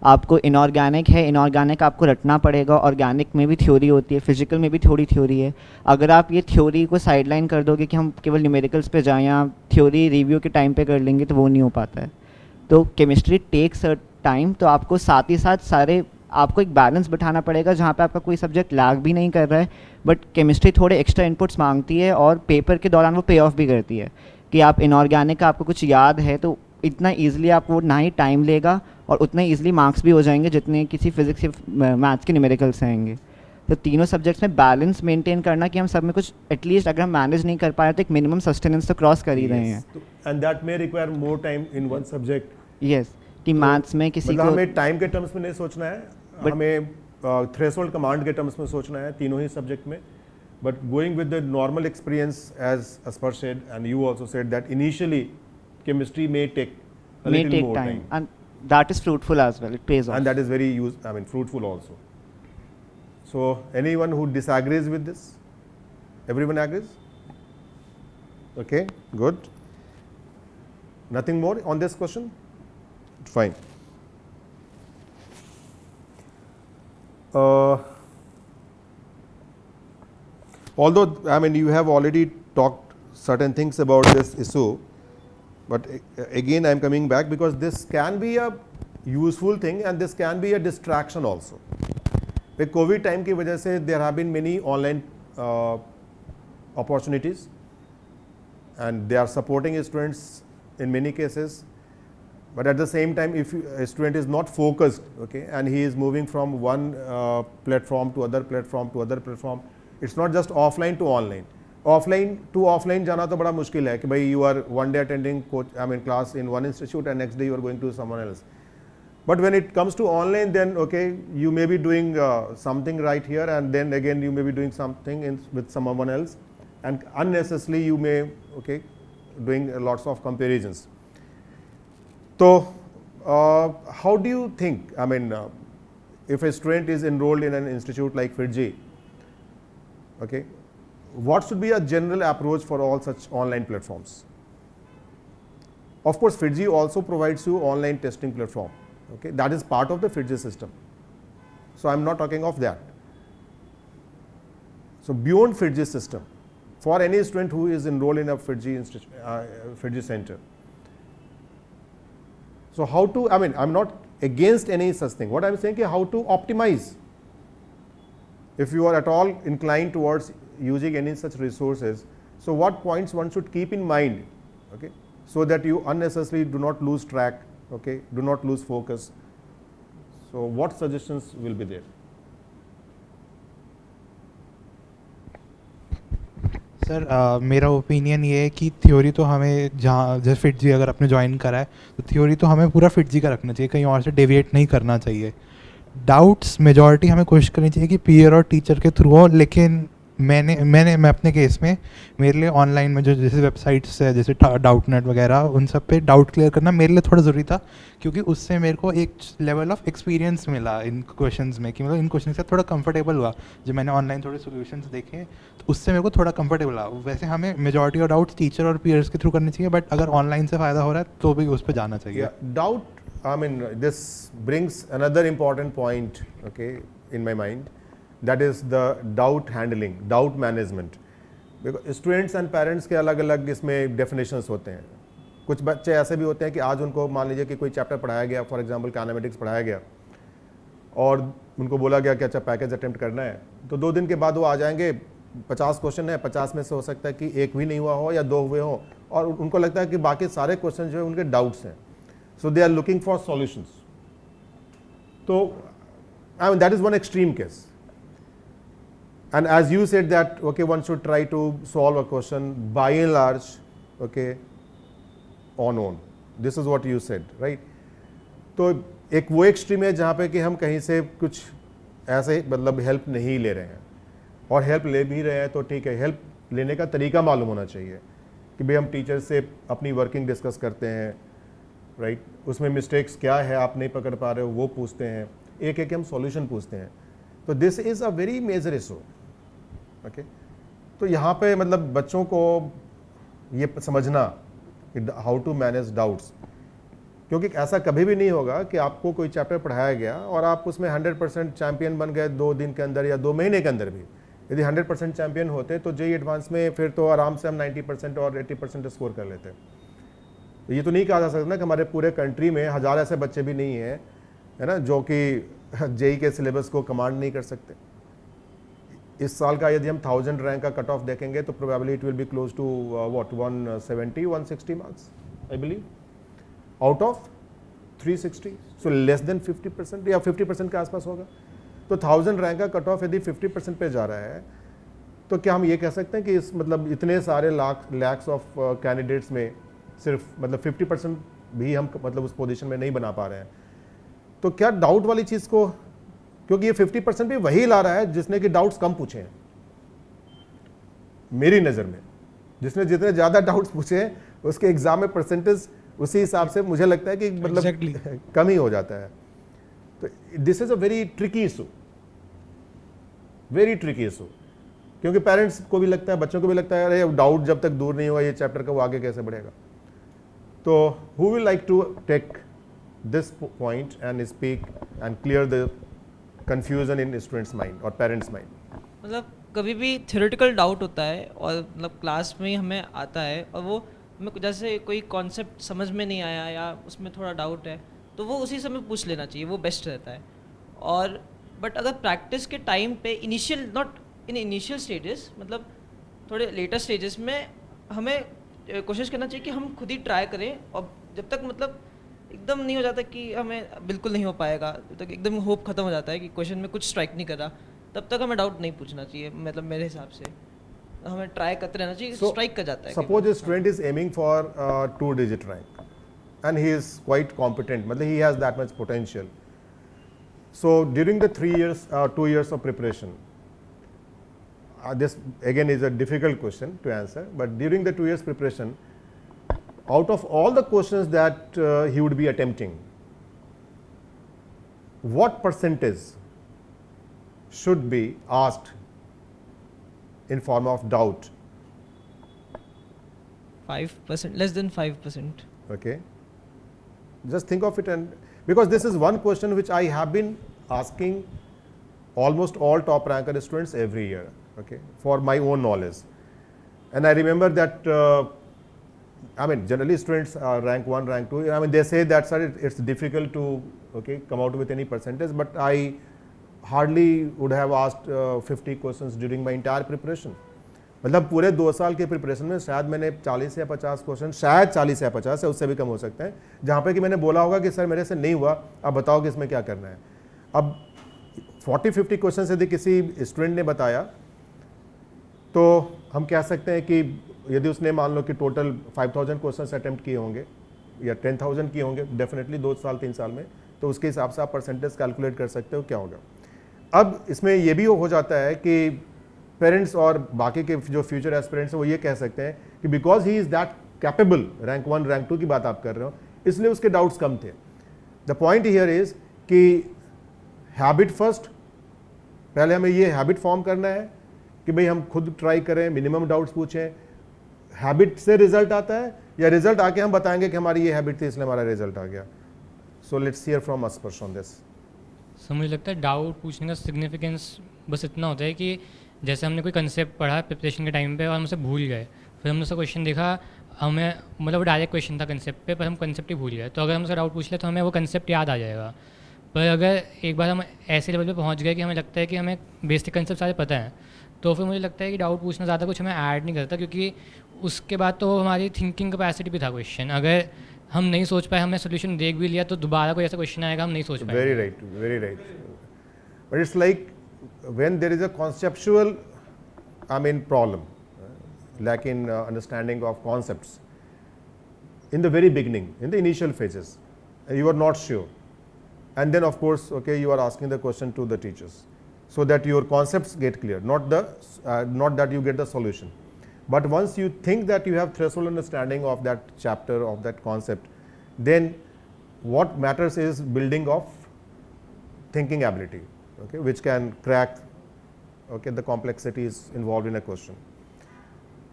आपको इनऑर्गेनिक है, इनऑर्गेनिक आपको रटना पड़ेगा, ऑर्गेनिक में भी थ्योरी होती है, फिजिकल में भी थोड़ी थ्योरी है. अगर आप ये थ्योरी को साइडलाइन कर दोगे कि हम केवल न्यूमेरिकल्स पे जाएं या थ्योरी रिव्यू के टाइम पे कर लेंगे, तो वो नहीं हो पाता है. तो केमिस्ट्री टेक्स अ टाइम, तो आपको साथ ही साथ सारे आपको एक बैलेंस बिठाना पड़ेगा जहाँ पे आपका कोई सब्जेक्ट लैग भी नहीं कर रहा है, बट केमिस्ट्री थोड़े एक्स्ट्रा इनपुट्स मांगती है, और पेपर के दौरान वो पे ऑफ भी करती है कि आप इनऑर्गेनिक का आपको कुछ याद है तो इतना ईजिली आपको ना ही टाइम लेगा और उतने ईजिली मार्क्स भी हो जाएंगे जितने किसी फिजिक्स या मैथ्स के न्यूमेरिकल्स आएंगे. तो तीनों सब्जेक्ट्स में बैलेंस मेंटेन करना कि हम सब में कुछ एटलीस्ट अगर हम मैनेज नहीं कर पा रहे तो एक मिनिमम सस्टेनेंस तो क्रॉस कर ही रहे हैं. And that may require more time in one subject. Yes, कि मैथ्स में किसी मतलब को हमें टाइम के टर्म्स में नहीं सोचना है, हमें थ्रेशोल्ड कमांड के टर्म्स में सोचना है तीनों ही सब्जेक्ट में. But going with the normal experience, as asper said and you also said that initially chemistry may take more time, and that is fruitful as well. It pays off. and that is very fruitful also. So anyone who disagrees with this? Everyone agrees? Okay, good. Nothing more on this question? Fine. Although you have already talked certain things about this issue, but again I am coming back because this can be a useful thing and this can be a distraction also. With COVID time की वजह से there have been many online opportunities and they are supporting students in many cases. But at the same time, if a student is not focused, okay, and he is moving from one platform to other platform to other platform, it's not just offline to online. Offline to offline जाना तो बड़ा मुश्किल है कि भाई you are one day attending class in one institute and next day you are going to someone else. But when it comes to online, then okay, you may be doing something right here and then again you may be doing something with someone else, and unnecessarily you may doing lots of comparisons. So how do you think, if a student is enrolled in an institute like FIITJEE, okay, what should be a general approach for all such online platforms? Of course, FIITJEE also provides you online testing platform. Okay, that is part of the FIITJEE system. So I am not talking of that. So beyond FIITJEE system, for any student who is enrolled in a FIITJEE center, so how to, I am not against any such thing. What I am saying is how to optimize. If you are at all inclined towards using any such resources, so what points one should keep in mind, okay, so that you unnecessarily do not lose track Okay, do not lose focus. So what suggestions will be there? Sir मेरा opinion ये है कि theory तो हमें जहाँ जैसे fit जी अगर आपने ज्वाइन करा है तो थ्योरी तो हमें पूरा फिट जी का रखना चाहिए, कहीं और से डेविएट नहीं करना चाहिए. डाउट्स मेजॉरिटी हमें कोशिश करनी चाहिए कि पीयर और टीचर के थ्रू हो, लेकिन मैं अपने केस में मेरे लिए ऑनलाइन में जो जैसे वेबसाइट्स है जैसे डाउट नेट वगैरह उन सब पे डाउट क्लियर करना मेरे लिए थोड़ा ज़रूरी था, क्योंकि उससे मेरे को एक लेवल ऑफ एक्सपीरियंस मिला इन क्वेश्चंस में कि मतलब इन क्वेश्चन से थोड़ा कंफर्टेबल हुआ. जब मैंने ऑनलाइन थोड़े सोल्यूशंस देखे तो उससे मेरे को थोड़ा कंफर्टेबल हुआ. वैसे हमें मेजॉरिटी ऑफ डाउट्स टीचर और पीयर्स के थ्रू करने चाहिए, बट अगर ऑनलाइन से फ़ायदा हो रहा है तो भी उस पर जाना चाहिए. Doubt, I mean, this brings another important point, okay, in my mind, that is the doubt handling, doubt management. Because students and parents के अलग अलग इसमें definitions होते हैं. कुछ बच्चे ऐसे भी होते हैं कि आज उनको मान लीजिए कि कोई चैप्टर पढ़ाया गया, फॉर एग्जांपल काइनेमेटिक्स पढ़ाया गया और उनको बोला गया कि अच्छा पैकेज अटेम्प्ट करना है, तो 2 दिन के बाद वो आ जाएंगे, 50 क्वेश्चन है, 50 में से हो सकता है कि एक भी नहीं हुआ हो या 2 हुए हो, और उनको लगता है कि बाकी सारे क्वेश्चन जो है उनके डाउट्स हैं. So they are looking for solutions. So, I mean, that is one extreme case. And as you said that, okay, one should try to solve a question by and large, okay, on own. This is what you said, right? तो एक वो extreme है जहाँ पे कि हम कहीं से कुछ ऐसे मतलब हेल्प नहीं ले रहे हैं, और हेल्प ले भी रहे हैं तो ठीक है, हेल्प लेने का तरीका मालूम होना चाहिए कि भाई हम टीचर से अपनी वर्किंग डिस्कस करते हैं, राइट, उसमें मिस्टेक्स क्या है आप नहीं पकड़ पा रहे हो वो पूछते हैं, एक एक हम सॉल्यूशन पूछते हैं. तो this is a very major issue. Okay, तो यहाँ पे मतलब बच्चों को ये समझना कि हाउ टू मैनेज डाउट्स, क्योंकि ऐसा कभी भी नहीं होगा कि आपको कोई चैप्टर पढ़ाया गया और आप उसमें 100% चैम्पियन बन गए 2 दिन के अंदर या 2 महीने के अंदर भी. यदि 100% चैम्पियन होते तो जेईई एडवांस में फिर तो आराम से हम 90% और 80% स्कोर कर लेते. तो ये तो नहीं कहा जा सकता ना कि हमारे पूरे कंट्री में 1000 ऐसे बच्चे भी नहीं हैं, है ना, जो कि जेईई के सिलेबस को कमांड नहीं कर सकते. इस साल का यदि हम 1000 रैंक का कट ऑफ देखेंगे तो probably it will be close to what 170-160 marks I believe out of 360. So less than 50% या 50% के आसपास होगा. तो 1000 रैंक का कट ऑफ यदि 50% पे जा रहा है तो क्या हम ये कह सकते हैं कि इस मतलब इतने सारे लैक्स ऑफ कैंडिडेट्स में सिर्फ मतलब 50% भी हम मतलब उस पोजीशन में नहीं बना पा रहे हैं? तो क्या डाउट वाली चीज़ को, क्योंकि ये 50% भी वही ला रहा है जिसने कि डाउट्स कम पूछे हैं मेरी नज़र में. जिसने जितने ज़्यादा डाउट्स पूछे हैं उसके एग्जाम में परसेंटेज उसी हिसाब से मुझे लगता है कि मतलब कम ही हो जाता है. तो this is a very tricky issue, very tricky issue, क्योंकि पेरेंट्स को भी लगता है, बच्चों को भी लगता है अरे डाउट जब तक दूर नहीं होगा ये चैप्टर का वो आगे कैसे बढ़ेगा. तो who will like to take this point and speak and clear the confusion in students' mind or parents' mind? मतलब कभी भी theoretical डाउट होता है और मतलब क्लास में हमें आता है और वो हमें जैसे कोई कॉन्सेप्ट समझ में नहीं आया या उसमें थोड़ा डाउट है तो वो उसी समय पूछ लेना चाहिए, वो बेस्ट रहता है. और बट अगर प्रैक्टिस के टाइम पे initial not in initial stages मतलब थोड़े लेटर स्टेजेस में हमें कोशिश करना चाहिए कि हम खुद ही ट्राई करें, और जब तक मतलब एकदम नहीं हो जाता कि हमें बिल्कुल नहीं हो पाएगा, जब तक एकदम होप खत्म हो जाता है कि क्वेश्चन में कुछ स्ट्राइक नहीं कर रहा, तब तक हमें डाउट नहीं पूछना चाहिए. मतलब मेरे हिसाब से हमें ट्राई करते रहना चाहिए. स्ट्राइक कर जाता है. Suppose a student is aiming for 2-digit rank and he is quite competent, मतलब he has that much potential. So during the 2 years of preparation, this again is a difficult question to answer, but during the 2 years preparation, out of all the questions that he would be attempting, what percentage should be asked in form of doubt? 5%, less than 5%. Okay, just think of it, and because this is one question which I have been asking almost all top ranker students every year, okay, for my own knowledge. And I remember that I mean generally students rank 1, rank 2, I mean they say that sir it's difficult to come out with any percentage, but I hardly would have asked 50 questions during my entire preparation. मतलब पूरे 2 साल के preparation में शायद मैंने 40 या 50 question, शायद 40 या 50 है, उससे भी कम हो सकते हैं, जहाँ पे कि मैंने बोला होगा कि सर मेरे से नहीं हुआ, आप बताओ कि इसमें क्या करना है। अब 40-50 क्वेश्चन यदि किसी स्टूडेंट ने बताया तो हम कह सकते हैं कि यदि उसने मान लो कि टोटल 5000 क्वेश्चन अटैम्प्ट किए होंगे या 10,000 किए होंगे डेफिनेटली 2 साल 3 साल में, तो उसके हिसाब से आप परसेंटेज कैलकुलेट कर सकते हो क्या होगा। अब इसमें ये भी हो जाता है कि पेरेंट्स और बाकी के जो फ्यूचर एस्पिरेंट्स हैं वो ये कह सकते हैं कि because he is that capable, rank 1 rank 2 की बात आप कर रहे हो, इसलिए उसके डाउट्स कम थे। द पॉइंट हियर इज़ कि हैबिट फर्स्ट, पहले हमें ये हैबिट फॉर्म करना है कि भाई हम खुद ट्राई करें, मिनिमम डाउट्स पूछें। हैबिट से रिजल्ट आता है या रिजल्ट आके हम बताएंगे कि हमारी ये हैबिट थी इसलिए हमारा रिजल्ट आ गया। So let's hear from us person on this. So मुझे लगता है डाउट पूछने का सिग्निफिकेंस बस इतना होता है कि जैसे हमने कोई कंसेप्ट पढ़ा प्रिपरेशन के टाइम पे और हम उसे भूल गए, फिर हमने उसका क्वेश्चन देखा, हमें मतलब वो डायरेक्ट क्वेश्चन था कंसेप्ट पे, पर हम कंसेप्ट ही भूल गए, तो अगर हम उसका डाउट पूछ ले तो हमें वो कंसेप्ट याद आ जाएगा। पर अगर एक बार हम ऐसे लेवल पे पहुंच गए कि हमें लगता है कि हमें बेसिक कंसेप्ट सारे पता हैं, तो फिर मुझे लगता है कि डाउट पूछना ज़्यादा कुछ हमें ऐड नहीं करता, क्योंकि उसके बाद तो हमारी थिंकिंग कैपेसिटी भी था क्वेश्चन। अगर हम नहीं सोच पाए, हमने सोल्यूशन देख भी लिया, तो दोबारा कोई ऐसा क्वेश्चन आएगा हम नहीं सोच पाए। Very right, very right. But it's like when there is a conceptual problem, lack in understanding of concepts in the very beginning, in the initial phases, you are not sure, and then of course okay you are asking the question to the teachers so that your concepts get clear, not that you get the solution. But once you think that you have threshold understanding of that chapter, of that concept, then what matters is building of thinking ability, okay, which can crack the complexities involved in a question.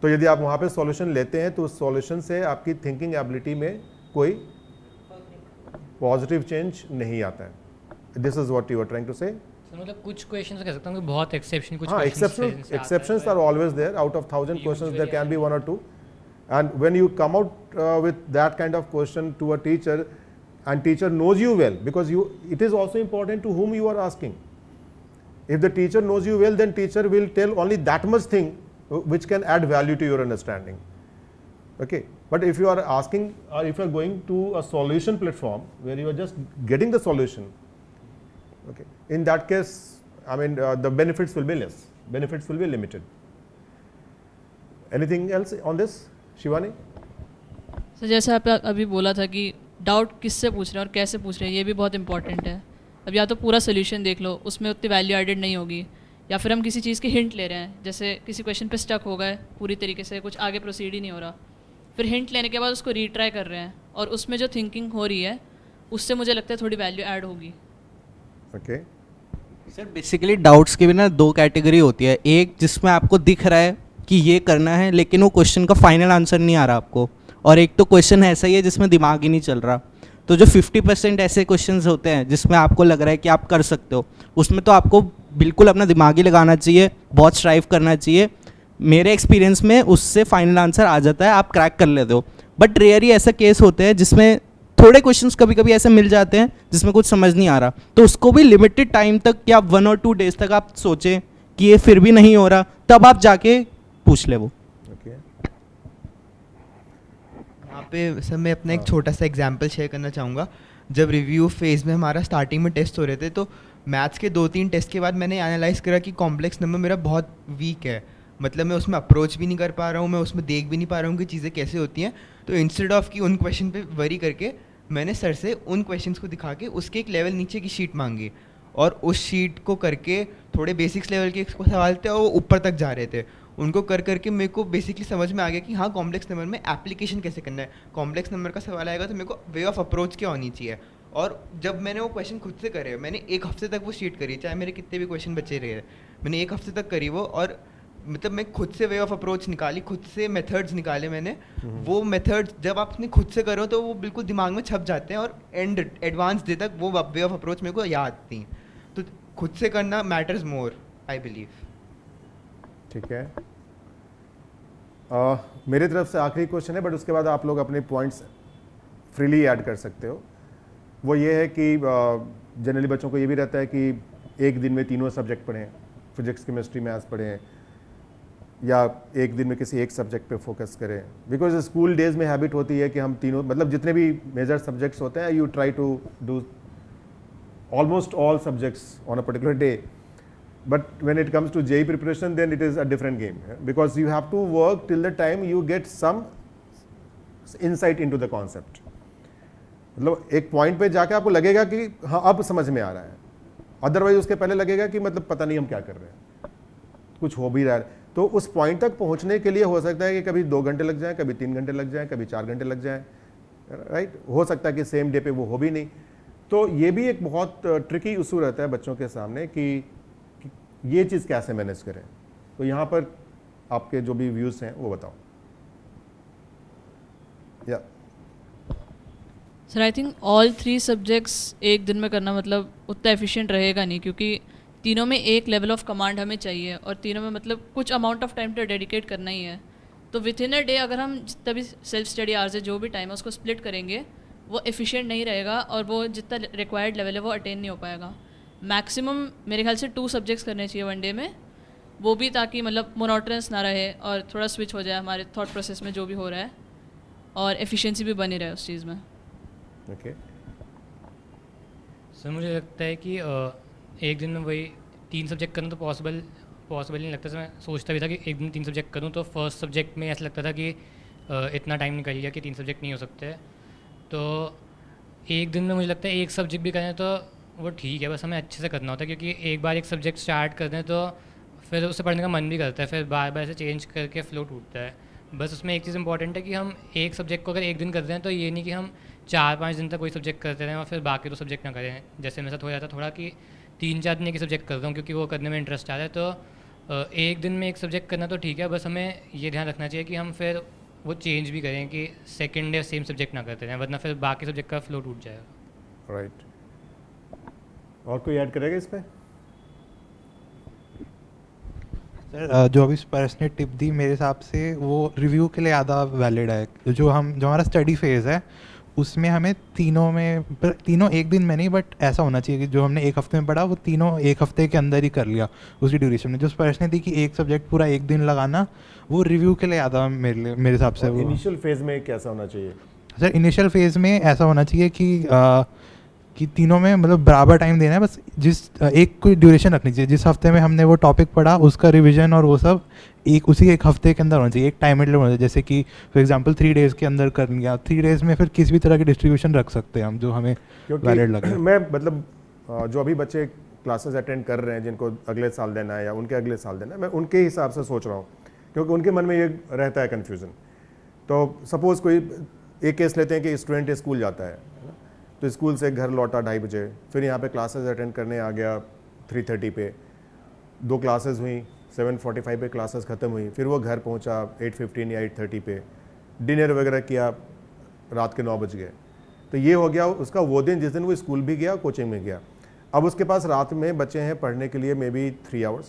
तो यदि आप वहाँ पे solution लेते हैं तो उस solution से आपकी थिंकिंग एबिलिटी में कोई पॉजिटिव चेंज नहीं आता है। This is what you are trying to say. मतलब कुछ क्वेश्चंस कह सकता हूँ कि बहुत एक्सेप्शन, कुछ exceptions are always there. Out of 1000 questions there can be 1 or 2, and when you come out with that kind of question to a teacher and teacher knows you well, because it is also important to whom you are asking. If the teacher knows you well, then teacher will tell only that much thing which can add value to your understanding. Okay, but if you are asking or if you are going to a solution platform where you are just getting the solution, okay, in that case the benefits will be less, benefits will be limited. Anything else on this, Shivani? So जैसे आप अभी बोला था कि doubt किससे पूछ रहे हैं और कैसे पूछ रहे हैं, ये भी बहुत इंपॉर्टेंट है। अब या तो पूरा सोल्यूशन देख लो, उसमें उतनी वैल्यू एडेड नहीं होगी, या फिर हम किसी चीज़ की हिंट ले रहे हैं, जैसे किसी क्वेश्चन पे स्टक हो गए पूरी तरीके से, कुछ आगे प्रोसीड ही नहीं हो रहा, फिर हिंट लेने के बाद उसको रीट्राई कर रहे हैं और उसमें जो थिंकिंग हो रही है उससे मुझे लगता है थोड़ी वैल्यू ऐड होगी। ओके सर, बेसिकली डाउट्स की भी ना 2 कैटेगरी होती है। एक जिसमें आपको दिख रहा है कि ये करना है लेकिन वो क्वेश्चन का फाइनल आंसर नहीं आ रहा आपको, और एक तो क्वेश्चन ऐसा ही है जिसमें दिमाग ही नहीं चल रहा। तो जो 50% ऐसे क्वेश्चंस होते हैं जिसमें आपको लग रहा है कि आप कर सकते हो, उसमें तो आपको बिल्कुल अपना दिमाग ही लगाना चाहिए, बहुत स्ट्राइव करना चाहिए। मेरे एक्सपीरियंस में उससे फाइनल आंसर आ जाता है, आप क्रैक कर लेते हो। बट रेयरली ऐसा केस होते हैं जिसमें थोड़े क्वेश्चंस कभी कभी ऐसे मिल जाते हैं जिसमें कुछ समझ नहीं आ रहा, तो उसको भी लिमिटेड टाइम तक या 1 और 2 डेज तक आप सोचें कि ये फिर भी नहीं हो रहा, तब आप जाके पूछ ले वो। यहाँ पे सर मैं अपना एक छोटा सा एग्जांपल शेयर करना चाहूँगा। जब रिव्यू फेज़ में हमारा स्टार्टिंग में टेस्ट हो रहे थे, तो मैथ्स के 2-3 टेस्ट के बाद मैंने एनालाइज़ करा कि कॉम्प्लेक्स नंबर मेरा बहुत वीक है, मतलब मैं उसमें अप्रोच भी नहीं कर पा रहा हूँ, मैं उसमें देख भी नहीं पा रहा हूँ कि चीज़ें कैसे होती हैं। तो इंस्टेड ऑफ कि उन क्वेश्चन पे वरी करके, मैंने सर से उन क्वेश्चंस को दिखा के उसके एक लेवल नीचे की शीट मांगी, और उस शीट को करके थोड़े बेसिक्स लेवल के सवाल थे और वो ऊपर तक जा रहे थे। उनको कर करके मेरे को बेसिकली समझ में आ गया कि हाँ, कॉम्प्लेक्स नंबर में एप्लीकेशन कैसे करना है। कॉम्प्लेक्स नंबर का सवाल आएगा तो मेरे को वे ऑफ अप्रोच क्या होनी चाहिए। और जब मैंने वो क्वेश्चन खुद से करे, मैंने 1 हफ्ते तक वो शीट करी, चाहे मेरे कितने भी क्वेश्चन बचे रहे, मैंने 1 हफ्ते तक करी वो, और मतलब मैं खुद से वे ऑफ अप्रोच निकाली, खुद से मेथड्स निकाले मैंने। वो मेथड्स जब आप अपने खुद से करो तो वो बिल्कुल दिमाग में छप जाते हैं, और एंड एडवांस डे तक वो वे ऑफ अप्रोच मेरे को याद थी। तो खुद से करना मैटर्स मोर, आई बिलीव। ठीक है, मेरे तरफ से आखिरी क्वेश्चन है, बट उसके बाद आप लोग अपने पॉइंट्स फ्रीली ऐड कर सकते हो। वो ये है कि जनरली बच्चों को ये भी रहता है कि एक दिन में तीनों सब्जेक्ट पढ़ें, फिजिक्स केमिस्ट्री मैथ्स पढ़ें, या एक दिन में किसी एक सब्जेक्ट पे फोकस करें, बिकॉज स्कूल डेज में हैबिट होती है कि हम तीनों मतलब जितने भी मेजर सब्जेक्ट्स होते हैं you try to do almost all subjects on a particular day, but when it comes to JEE preparation then it is a different game, because you have to work till the time you get some insight into the concept. मतलब एक point पे जाके आपको लगेगा कि हाँ अब समझ में आ रहा है, अदरवाइज उसके पहले लगेगा कि मतलब पता नहीं हम क्या कर रहे हैं, कुछ हो भी रहा है। तो उस पॉइंट तक पहुंचने के लिए हो सकता है कि कभी 2 घंटे लग जाए, कभी 3 घंटे लग जाए, कभी 4 घंटे लग जाए, राइट। हो सकता है कि सेम डे पे वो हो भी नहीं। तो ये भी एक बहुत ट्रिकी इशू रहता है बच्चों के सामने कि ये चीज़ कैसे मैनेज करें। तो यहाँ पर आपके जो भी व्यूज़ हैं वो बताओ। या sir I think all 3 subjects एक दिन में करना मतलब उतना एफिशिएंट रहेगा नहीं, क्योंकि तीनों में एक लेवल ऑफ कमांड हमें चाहिए और तीनों में मतलब कुछ अमाउंट ऑफ टाइम तो डेडिकेट करना ही है। तो विद इन अ डे अगर हम जितना भी सेल्फ स्टडी आवर्स है जो भी टाइम है उसको स्प्लिट करेंगे वो एफिशिएंट नहीं रहेगा और वो जितना रिक्वायर्ड लेवल है वो अटेन नहीं हो पाएगा। मैक्सिमम मेरे ख्याल से 2 सब्जेक्ट्स करने चाहिए वन डे में, वो भी ताकि मतलब मोनोटोनस ना रहे और थोड़ा स्विच हो जाए हमारे थॉट प्रोसेस में जो भी हो रहा है और एफिशिएंसी भी बनी रहे उस चीज़ में। ओके सर मुझे लगता है कि एक दिन में वही 3 सब्जेक्ट करना तो पॉसिबल नहीं लगता। सर मैं सोचता भी था कि एक दिन 3 सब्जेक्ट करूँ, तो फर्स्ट सब्जेक्ट में ऐसा लगता था कि इतना टाइम निकल गया कि 3 सब्जेक्ट नहीं हो सकते। तो एक दिन में मुझे लगता है एक सब्जेक्ट भी करें तो वो ठीक है, बस हमें अच्छे से करना होता है, क्योंकि एक बार एक सब्जेक्ट स्टार्ट कर दें तो फिर उसे पढ़ने का मन भी करता है, फिर बार बार ऐसे चेंज करके फ्लो टूटता है। बस उसमें एक चीज़ इंपॉर्टेंट है कि हम एक सब्जेक्ट को अगर एक दिन करते हैं तो ये नहीं कि हम 4-5 दिन तक कोई सब्जेक्ट करते रहें और फिर बाकी 2 सब्जेक्ट ना करें। जैसे मेरे साथ हो जाता थोड़ा कि 3-4 दिन एक ही सब्जेक्ट करता हूँ क्योंकि वो करने में इंटरेस्ट आ रहा है। तो एक दिन में एक सब्जेक्ट करना तो ठीक है, बस हमें ये ध्यान रखना चाहिए कि हम फिर वो चेंज भी करें कि सेकेंड डे सेम सब्जेक्ट ना करते रहें, वरना फिर बाकी सब्जेक्ट का फ्लो टूट जाएगा। राइट। और कोई ऐड करेगा इस पर? सर जो अभी स्पर्श ने टिप दी मेरे हिसाब से वो रिव्यू के लिए ज़्यादा वैलिड है। जो हमारा स्टडी फेज़ है उसमें हमें तीनों एक दिन में नहीं, बट ऐसा होना चाहिए कि जो हमने एक हफ्ते में पढ़ा वो तीनों एक हफ्ते के अंदर ही कर लिया उसी ड्यूरेशन में। जो स्पर्श ने दी कि एक सब्जेक्ट पूरा एक दिन लगाना, वो रिव्यू के लिए ज़्यादा मेरे हिसाब से। वो इनिशियल फेज़ में कैसा होना चाहिए? सर इनिशियल फेज़ में ऐसा होना चाहिए कि तीनों में मतलब बराबर टाइम देना है, बस एक कोई ड्यूरेशन रखनी चाहिए। जिस हफ्ते में हमने वो टॉपिक पढ़ा उसका रिवीजन और वो सब उसी एक हफ्ते के अंदर होना चाहिए, एक टाइम टेबल होना चाहिए। जैसे कि फॉर एग्जांपल 3 डेज़ के अंदर कर लिया, 3 डेज़ में फिर किसी भी तरह की डिस्ट्रीब्यूशन रख सकते हैं हम जो हमें वैलिड लगे। मैं मतलब जो अभी बच्चे क्लासेस अटेंड कर रहे हैं जिनको अगले साल देना है या उनके अगले साल देना है, मैं उनके हिसाब से सोच रहा हूँ, क्योंकि उनके मन में ये रहता है कन्फ्यूज़न। तो सपोज़ कोई एक केस लेते हैं कि स्टूडेंट स्कूल जाता है ना, तो स्कूल से घर लौटा 2:30 बजे, फिर यहाँ पे क्लासेस अटेंड करने आ गया 3:30 पे, 2 क्लासेस हुई, 7:45 पे क्लासेस ख़त्म हुई, फिर वो घर पहुँचा 8:15 या 8:30 पे, डिनर वगैरह किया, रात के 9 बज गए। तो ये हो गया उसका वो दिन जिस दिन वो स्कूल भी गया, कोचिंग में गया। अब उसके पास रात में बचे हैं पढ़ने के लिए may be 3 hours,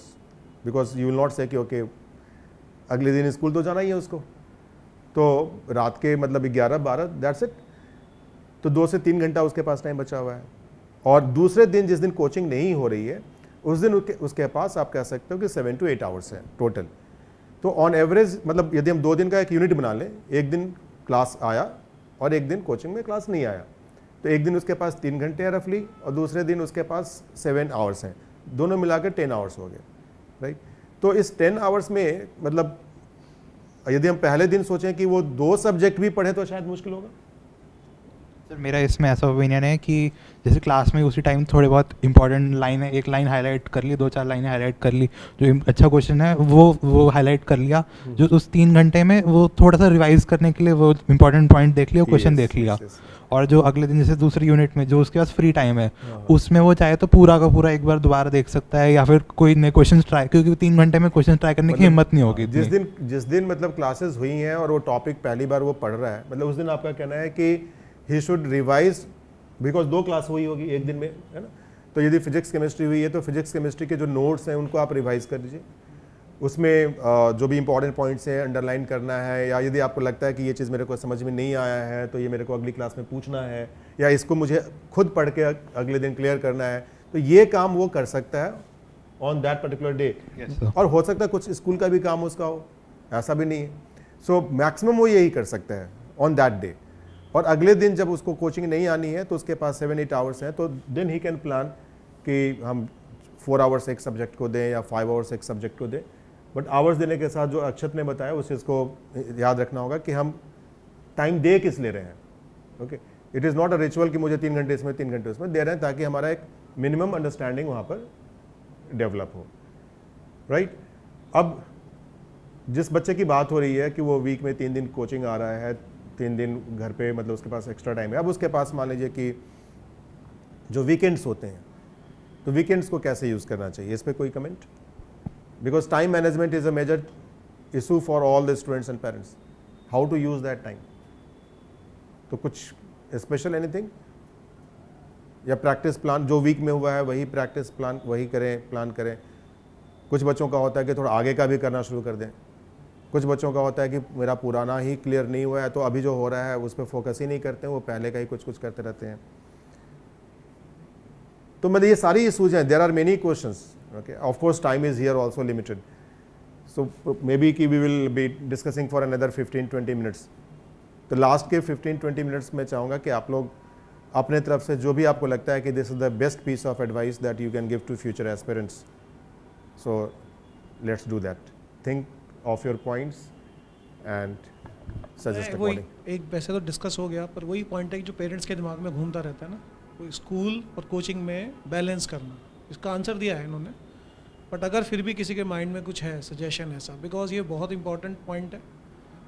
because you will not से कि ओके अगले दिन स्कूल तो जाना ही है उसको, तो रात के मतलब 11-12 दैट्स इट। तो 2 से 3 घंटा उसके पास टाइम बचा हुआ है। और दूसरे दिन जिस दिन कोचिंग नहीं हो रही है उस दिन उसके पास आप कह सकते हो कि 7 to 8 आवर्स है टोटल। तो ऑन एवरेज मतलब यदि हम 2 दिन का एक यूनिट बना लें, एक दिन क्लास आया और एक दिन कोचिंग में क्लास नहीं आया, तो एक दिन उसके पास 3 घंटे हैं रफली और दूसरे दिन उसके पास 7 आवर्स हैं, दोनों मिलाकर 10 आवर्स हो गए, राइट। तो इस 10 आवर्स में मतलब यदि हम पहले दिन सोचें कि वो 2 सब्जेक्ट भी पढ़े तो शायद मुश्किल होगा। सर मेरा इसमें ऐसा ओपिनियन है कि जैसे क्लास में उसी टाइम थोड़े बहुत इंपॉर्टेंट लाइन है, एक लाइन हाईलाइट कर ली, 2-4 लाइनें हाईलाइट कर ली, जो अच्छा क्वेश्चन है वो हाईलाइट कर लिया। जो उस 3 घंटे में वो थोड़ा सा रिवाइज करने के लिए वो इंपॉर्टेंट पॉइंट देख लिया, क्वेश्चन देख लिया। और जो अगले दिन जैसे दूसरी यूनिट में जो उसके पास फ्री टाइम है उसमें वो चाहे तो पूरा का पूरा एक बार दोबारा देख सकता है, या फिर कोई नए क्वेश्चन ट्राई, क्योंकि 3 घंटे में क्वेश्चन ट्राई करने की हिम्मत नहीं होगी। जिस दिन मतलब क्लासेस हुई हैं और वो टॉपिक पहली बार वो पढ़ रहा है, मतलब उस दिन आपका कहना है कि he should revise, because 2 class हुई होगी एक दिन में, है ना। तो यदि फिजिक्स केमिस्ट्री हुई है तो फिजिक्स केमिस्ट्री के जो नोट्स हैं उनको आप रिवाइज कर दीजिए, उसमें जो भी इंपॉर्टेंट पॉइंट्स हैं अंडरलाइन करना है, या यदि आपको लगता है कि ये चीज़ मेरे को समझ में नहीं आया है तो ये मेरे को अगली क्लास में पूछना है, या इसको मुझे खुद पढ़ के अगले दिन क्लियर करना है, तो ये काम वो कर सकता है on that particular day. Yes, sir. और हो सकता है कुछ स्कूल का भी काम उसका हो, ऐसा भी नहीं है। सो मैक्सिमम वो यही कर सकता है ऑन दैट डे। और अगले दिन जब उसको कोचिंग नहीं आनी है तो उसके पास 7-8 आवर्स हैं, तो देन ही कैन प्लान कि हम 4 आवर्स एक सब्जेक्ट को दें या 5 आवर्स एक सब्जेक्ट को दें। बट आवर्स देने के साथ जो अक्षत ने बताया उस चीज़ को याद रखना होगा कि हम टाइम दे किस ले रहे हैं। Okay, it is not a ritual कि मुझे 3 घंटे इसमें 3 घंटे उसमें दे रहे हैं, ताकि हमारा एक मिनिमम अंडरस्टैंडिंग वहाँ पर डेवलप हो, राइट। अब जिस बच्चे की बात हो रही है कि वो वीक में 3 दिन कोचिंग आ रहा है, 3 दिन घर पे मतलब उसके पास एक्स्ट्रा टाइम है, अब उसके पास मान लीजिए कि जो वीकेंड्स होते हैं, तो वीकेंड्स को कैसे यूज़ करना चाहिए, इस पर कोई comment? Because time management is a major issue for all the students and parents, how to use that time. तो कुछ स्पेशल एनीथिंग, या प्रैक्टिस प्लान जो वीक में हुआ है वही प्रैक्टिस प्लान वही करें, प्लान करें। कुछ बच्चों का होता है कि थोड़ा आगे का भी करना शुरू कर दें, कुछ बच्चों का होता है कि मेरा पुराना ही क्लियर नहीं हुआ है तो अभी जो हो रहा है उस पर फोकस ही नहीं करते हैं, वो पहले का ही कुछ कुछ करते रहते हैं। तो मतलब ये सारी इशूज हैं, there are many questions. Okay, of course time is here also limited, so may be कि we will be discussing for another 15-20 minutes. तो लास्ट के 15-20 मिनट्स में चाहूँगा कि आप लोग अपने तरफ से जो भी आपको लगता है कि this is the best piece of advice that you can give to future aspirants, so let's do that. Think of your points and suggest वही अकॉर्डिंग। एक वैसे तो डिस्कस हो गया, पर वही पॉइंट है कि जो पेरेंट्स के दिमाग में घूमता रहता है ना, वो स्कूल और कोचिंग में बैलेंस करना। इसका आंसर दिया है इन्होंने, बट अगर फिर भी किसी के माइंड में कुछ है सजेशन ऐसा, बिकॉज ये बहुत इंपॉर्टेंट पॉइंट है,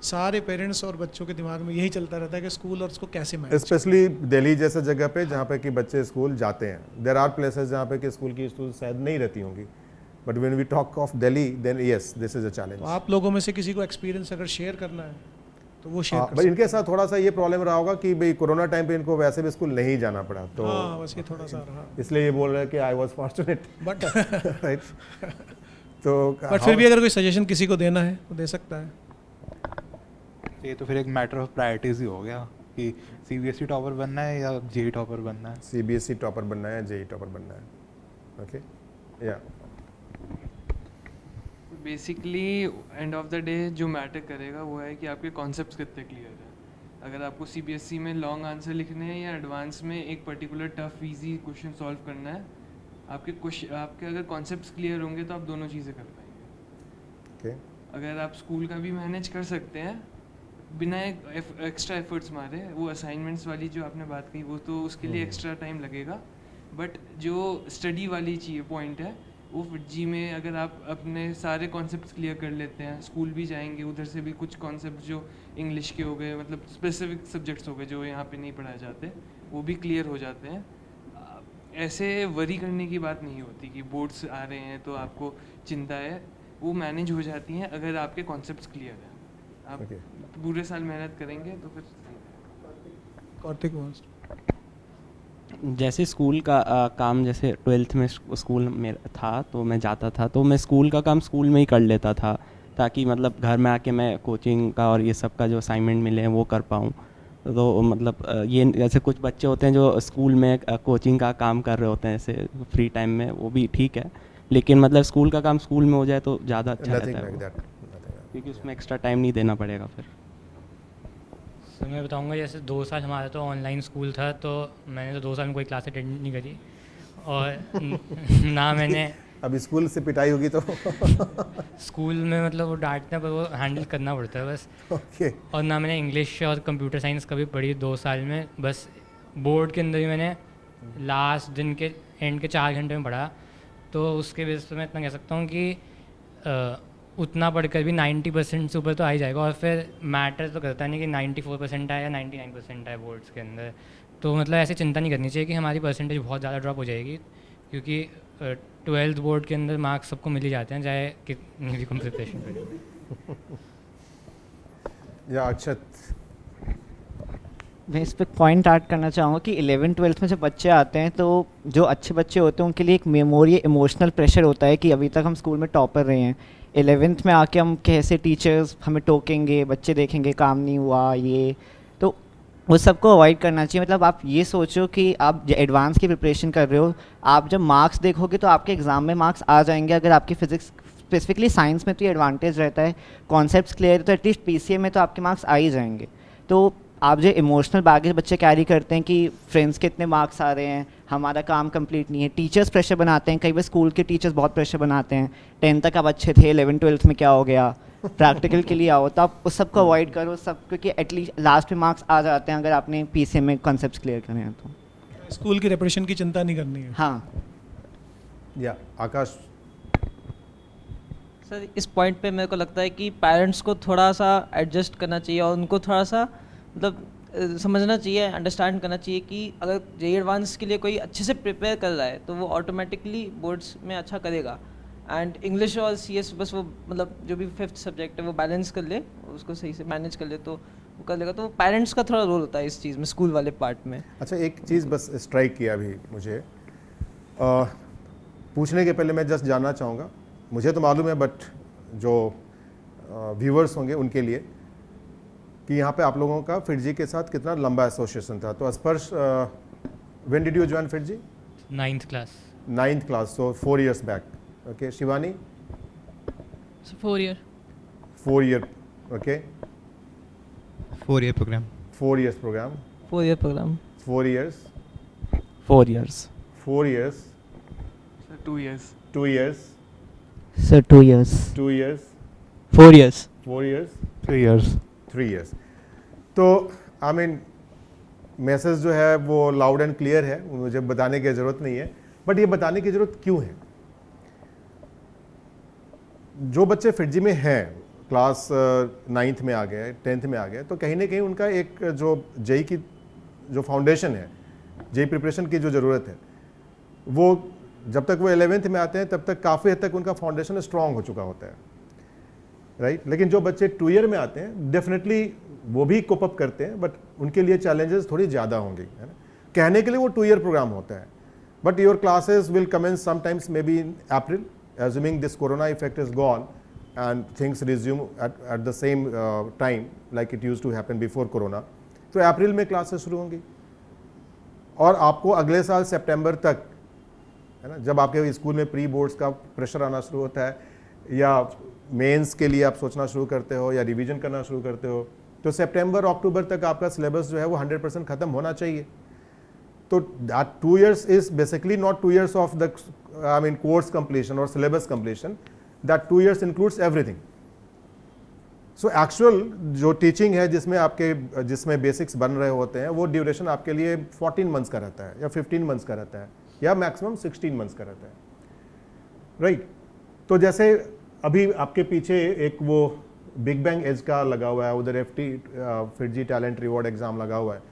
सारे पेरेंट्स और बच्चों के दिमाग में यही चलता रहता है कि स्कूल और उसको कैसे मैनेज। स्पेशली दिल्ली जैसे जगह पे जहाँ पे कि बच्चे स्कूल जाते हैं, देर आर प्लेसेस जहाँ पे कि स्कूल की स्टूडेंट शायद नहीं रहती होंगी, but when we talk of Delhi then yes this is a challenge. तो आप लोगों में से किसी को एक्सपीरियंस अगर शेयर करना है तो वो शेयर कर बट इनके साथ थोड़ा सा ये प्रॉब्लम रहा होगा कि भाई कोरोना टाइम पे इनको वैसे भी स्कूल नहीं जाना पड़ा, तो हाँ बस ये थोड़ा सा रहा, इसलिए ये बोल रहे हैं कि I was fortunate, but right. तो बट फिर भी अगर कोई सजेशन किसी को देना है तो दे सकता है। ये तो फिर एक मैटर ऑफ प्रायोरिटीज ही हो गया कि सीबीएसई टॉपर बनना है या जेई टॉपर बनना है। सीबीएसई टॉपर बनना है, जेई टॉपर बनना है, ओके या basically end of the day जो मैटर करेगा वो है कि आपके कॉन्सेप्ट्स कितने क्लियर हैं। अगर आपको सीबीएसई में लॉन्ग आंसर लिखने हैं या एडवांस में एक particular tough easy question solve करना है, आपके अगर कॉन्सेप्ट्स क्लियर होंगे तो आप दोनों चीज़ें कर पाएंगे। ओके, अगर आप स्कूल का भी मैनेज कर सकते हैं बिना एक्स्ट्रा एफर्ट्स मारे, वो असाइनमेंट्स वाली जो आपने बात कही वो तो उसके लिए एक्स्ट्रा टाइम लगेगा, बट जो स्टडी वाली चीज़ पॉइंट है वो जी में अगर आप अपने सारे कॉन्सेप्ट्स क्लियर कर लेते हैं, स्कूल भी जाएंगे उधर से भी कुछ कॉन्सेप्ट जो इंग्लिश के हो गए, मतलब स्पेसिफिक सब्जेक्ट्स हो गए जो यहाँ पे नहीं पढ़ाए जाते, वो भी क्लियर हो जाते हैं। ऐसे वरी करने की बात नहीं होती कि बोर्ड्स आ रहे हैं तो आपको चिंता है, वो मैनेज हो जाती हैं अगर आपके कॉन्सेप्ट्स क्लियर हैं। आप पूरे साल मेहनत करेंगे तो फिर कार्तिक जैसे स्कूल का काम, जैसे 12th में स्कूल में था तो मैं जाता था, तो मैं स्कूल का काम स्कूल में ही कर लेता था, ताकि मतलब घर में आके मैं कोचिंग का और ये सब का जो असाइनमेंट मिले हैं वो कर पाऊँ। तो मतलब ये जैसे कुछ बच्चे होते हैं जो स्कूल में कोचिंग का काम कर रहे होते हैं ऐसे फ्री टाइम में, वो भी ठीक है, लेकिन मतलब स्कूल का काम स्कूल में हो जाए तो ज़्यादा अच्छा रहता है वो, क्योंकि उसमें एक्स्ट्रा टाइम नहीं देना पड़ेगा फिर। तो मैं बताऊंगा जैसे 2 साल हमारा तो ऑनलाइन स्कूल था, तो मैंने तो 2 साल में कोई क्लास अटेंड नहीं करी, और ना मैंने अब स्कूल से पिटाई होगी तो स्कूल में मतलब वो डांटते हैं पर वो हैंडल करना पड़ता है बस। ओके, और ना मैंने इंग्लिश और कंप्यूटर साइंस कभी पढ़ी 2 साल में, बस बोर्ड के अंदर ही मैंने लास्ट दिन के एंड के 4 घंटे में पढ़ा, तो उसके बेस पर मैं इतना कह सकता हूँ कि उतना पढ़कर भी 90% से ऊपर तो आ ही जाएगा, और फिर मैटर तो करता नहीं कि 94% आए या 99% आए बोर्ड्स के अंदर, तो मतलब ऐसे चिंता नहीं करनी चाहिए कि हमारी परसेंटेज बहुत ज़्यादा ड्रॉप हो जाएगी, क्योंकि 12th बोर्ड के अंदर मार्क्स सबको मिल ही जाते हैं चाहे कितनी भी कम प्रिपरेशन करें। या अक्षत, मैं इस पर पॉइंट ऐड करना चाहूँगा कि 11th-12th में जब बच्चे आते हैं तो जो अच्छे बच्चे होते हैं उनके लिए एक मेमोरी इमोशनल प्रेशर होता है कि अभी तक हम स्कूल में टॉपर रहे हैं, 11th में आके हम कैसे टीचर्स हमें टोकेंगे, बच्चे देखेंगे काम नहीं हुआ ये, तो वो सबको अवॉइड करना चाहिए। मतलब आप ये सोचो कि आप एडवांस की प्रिपरेशन कर रहे हो, आप जब मार्क्स देखोगे तो आपके एग्ज़ाम में मार्क्स आ जाएंगे। अगर आपकी फिजिक्स स्पेसिफिकली साइंस में तो ये एडवांटेज रहता है, कॉन्सेप्ट्स क्लियर तो एटलीस्ट पीसीए में तो आपके मार्क्स आ ही जाएंगे। तो आप जो इमोशनल बैगेज बच्चे कैरी करते हैं कि फ्रेंड्स के इतने मार्क्स आ रहे हैं, हमारा काम कंप्लीट नहीं है, टीचर्स प्रेशर बनाते हैं, कई बार स्कूल के टीचर्स बहुत प्रेशर बनाते हैं, 10th तक आप अच्छे थे, 11th 12th में क्या हो गया, प्रैक्टिकल के लिए आओ। तो आप उस सबको अवॉइड करो सब, क्योंकि एटलीस्ट लास्ट में मार्क्स आ जाते हैं अगर आपने पीसीए में कॉन्सेप्ट्स क्लियर करे हैं तो। स्कूल की रेपुटेशन की चिंता नहीं करनी है। हाँ या आकाश, सर इस पॉइंट पे मेरे को लगता है कि पेरेंट्स को थोड़ा सा एडजस्ट करना चाहिए और उनको थोड़ा सा मतलब समझना चाहिए, अंडरस्टैंड करना चाहिए कि अगर जेईई एडवांस के लिए कोई अच्छे से प्रिपेयर कर रहा है तो वो ऑटोमेटिकली बोर्ड्स में अच्छा करेगा। एंड इंग्लिश और सीएस बस वो मतलब जो भी 5th सब्जेक्ट है वो बैलेंस कर ले, उसको सही से मैनेज कर ले तो वो कर लेगा। तो पेरेंट्स का थोड़ा रोल होता है इस चीज़ में, स्कूल वाले पार्ट में। अच्छा एक चीज़ बस स्ट्राइक किया अभी मुझे, पूछने के पहले मैं जस्ट जानना चाहूँगा, मुझे तो मालूम है बट जो व्यूअर्स होंगे उनके लिए, कि यहाँ पे आप लोगों का फिटजी के साथ कितना लंबा एसोसिएशन था। तो स्पर्श, when did you join FIITJEE? 9th class. 9th class, so 4 years back. Okay, Shivani? So 4 year. 4 year, okay. 4-year program. 4 years program. 4-year program. 4 years. 4 years. 4 years. Sir, 2 years. 2 years. Sir 2 years. 2 years. 4 years. 4 years. 3 years. 3 years. तो I mean message जो है वो loud and clear है, मुझे बताने की ज़रूरत नहीं है, बट ये बताने की ज़रूरत क्यों है? जो बच्चे फिटजी में हैं, क्लास 9th में आ गए, 10th में आ गए, तो कहीं ना कहीं उनका एक जो जेई की जो फाउंडेशन है, जेई प्रिपरेशन की जो ज़रूरत है, वो जब तक वो 11th में आते हैं तब तक काफ़ी हद तक उनका फाउंडेशन स्ट्रांग हो चुका होता है, राइट? लेकिन जो बच्चे 2 ईयर में आते हैं डेफिनेटली वो भी कोप अप करते हैं, बट उनके लिए चैलेंजेस थोड़ी ज़्यादा होंगी, है ना? कहने के लिए वो 2 ईयर प्रोग्राम होता है, but your classes will commence sometimes may be in April, assuming this corona effect is gone and things resume at the same time like it used to happen before corona, तो अप्रैल में classes शुरू होंगी और आपको अगले साल सितंबर तक, है ना, जब आपके स्कूल में प्री बोर्ड्स का प्रेशर आना शुरू होता है या मेंस के लिए आप सोचना शुरू करते हो या रिवीजन करना शुरू करते हो, तो सितंबर अक्टूबर तक आपका सिलेबस जो है वो 100% ख़त्म होना चाहिए। तो that 2 years is basically not 2 years of the course completion or syllabus completion. That 2 years includes everything. So actual जो teaching है जिसमें basics बन रहे होते हैं, वो duration आपके लिए 14 months का रहता है या 15 months का रहता है या maximum 16 months का रहता है, right? तो जैसे अभी आपके पीछे एक वो बिग बैंग एज का लगा हुआ है, उधर फिटजी टैलेंट रिवॉर्ड एग्जाम लगा हुआ है।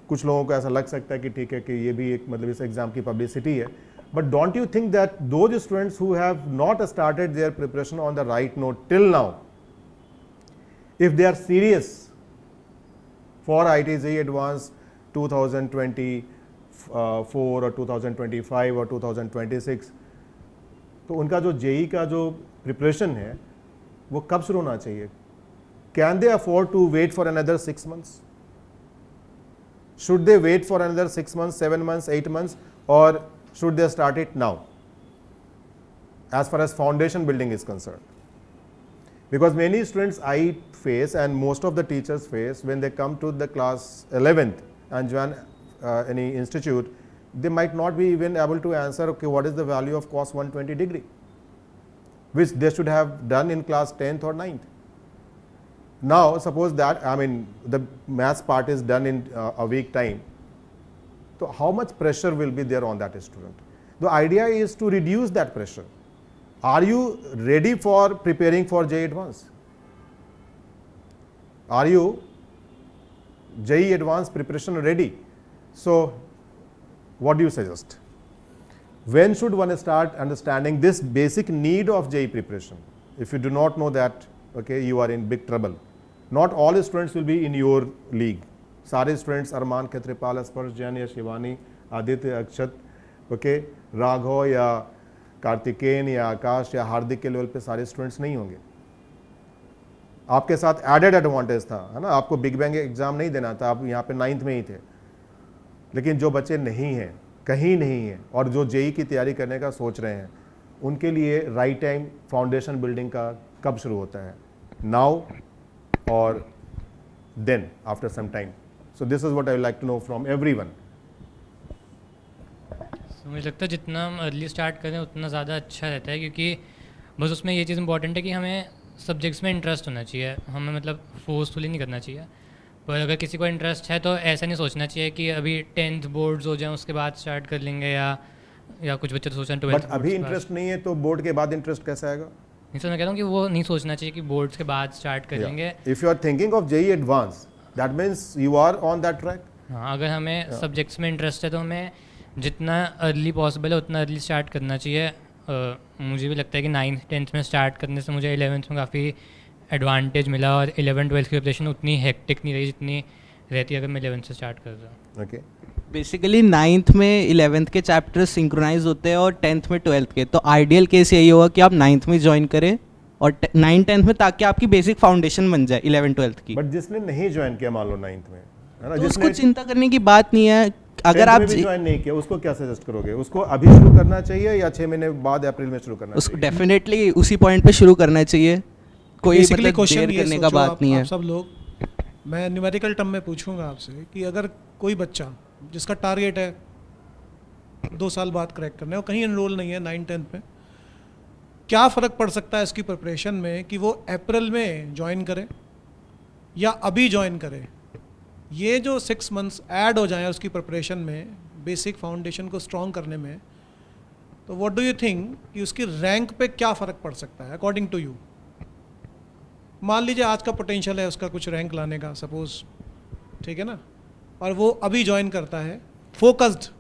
कुछ लोगों को ऐसा लग सकता है कि ठीक है कि ये भी एक मतलब इस एग्जाम की पब्लिसिटी है, but don't you think that those students who have not started their preparation on the right note till now, if they are serious for IIT JEE Advanced 2024 और 2025 और 2026, तो उनका जो जेई का जो प्रिपरेशन है वो कब शुरू होना चाहिए? Can they afford to wait for another 6 months? Should they wait for another 6 months, 7 months, 8 months, or should they start it now as far as foundation building is concerned? Because many students I face and most of the teachers face, when they come to the class 11th and join any institute, they might not be even able to answer, okay, what is the value of cos 120 degree, which they should have done in class 10th or 9th. Now suppose that the maths part is done in a week time, so how much pressure will be there on that student? The idea is to reduce that pressure. Are you ready for preparing for JEE Advanced? Are you JEE Advanced preparation ready? So what do you suggest? When should one start understanding this basic need of JEE preparation? If you do not know that, okay, you are in big trouble. Not all students will be in your league. सारे students अरमान, खत्रीपाल, स्पर्श, जैन या शिवानी, आदित्य, अक्षत, okay, Raghav या कार्तिकेन या आकाश या हार्दिक के level पे सारे students नहीं होंगे, आपके साथ एडेड एडवांटेज था, है ना, आपको बिग बैंग एग्जाम नहीं देना था, आप यहाँ पे 9th में ही थे। लेकिन जो बच्चे नहीं हैं, कहीं नहीं हैं, और जो जेई की तैयारी करने का सोच रहे हैं, उनके लिए राइट टाइम फाउंडेशन बिल्डिंग का कब शुरू होता है? नाउ और then after some time. So this is what I like to know from everyone. मुझे लगता है जितना हम अर्ली स्टार्ट करें उतना ज़्यादा अच्छा रहता है, क्योंकि बस उसमें ये चीज़ इंपॉर्टेंट है कि हमें सब्जेक्ट्स में इंटरेस्ट होना चाहिए, हमें मतलब फोर्सफुली नहीं करना चाहिए। पर अगर किसी को इंटरेस्ट है तो ऐसा नहीं सोचना चाहिए कि अभी 10th बोर्ड्स हो जाएं उसके बाद स्टार्ट कर लेंगे, या कुछ बच्चे तो सोचें 12th। बट अभी इंटरेस्ट नहीं है तो बोर्ड के बाद इंटरेस्ट कैसे आएगा? नहीं सर, मैं कह रहा हूँ कि वो नहीं सोचना चाहिए कि बोर्ड्स के बाद स्टार्ट कर लेंगे। If you are thinking of JEE advance, that means you are on that track. हाँ, अगर हमें सब्जेक्ट्स में इंटरेस्ट है तो हमें जितना अर्ली पॉसिबल है उतना अर्ली स्टार्ट करना चाहिए। मुझे भी लगता है कि 9th 10th में स्टार्ट करने से मुझे 11th में काफ़ी एडवांटेज मिला, और 11th 12th की प्रिपरेशन उतनी हेक्टिक नहीं रही जितनी रहती है अगर मैं 11th से स्टार्ट कर रहा हूँ। ओके, बेसिकली 9th में 11th के चैप्टर्स सिंक्रोनाइज होते हैं और 10th में 12th के, तो आइडियल केस यही होगा कि आप 9th में ज्वाइन करें और 9th 10th में, ताकि आपकी बेसिक फाउंडेशन बन जाए 11th 12th की। बट जिसने नहीं ज्वाइन किया मान लो 9th में, है ना, तो जिसने उसको चिंता करने की बात नहीं है। अगर आप ज्वाइन नहीं किया, उसको क्या सजेस्ट करोगे? उसको अभी शुरू करना चाहिए या 6 महीने बाद अप्रैल में शुरू करना उसको चाहिए? डेफिनेटली उसी पॉइंट पे शुरू करना चाहिए, कोई Basically मतलब question देर ये करने का सोचो बात नहीं है। आप सब लोग, मैं न्यूमेरिकल टर्म में पूछूंगा आपसे कि अगर कोई बच्चा जिसका टारगेट है 2 साल बाद क्रैक करना है और कहीं एनरोल नहीं है 9th 10th में, क्या फ़र्क पड़ सकता है इसकी प्रिपरेशन में कि वो अप्रैल में ज्वाइन करे या अभी ज्वाइन करे? ये जो 6 months ऐड हो जाए उसकी प्रिपरेशन में, बेसिक फाउंडेशन को स्ट्रॉन्ग करने में, तो व्हाट डू यू थिंक कि उसकी रैंक पे क्या फ़र्क पड़ सकता है अकॉर्डिंग टू यू? मान लीजिए आज का पोटेंशियल है उसका कुछ रैंक लाने का, सपोज, ठीक है ना, और वो अभी ज्वाइन करता है फोकस्ड,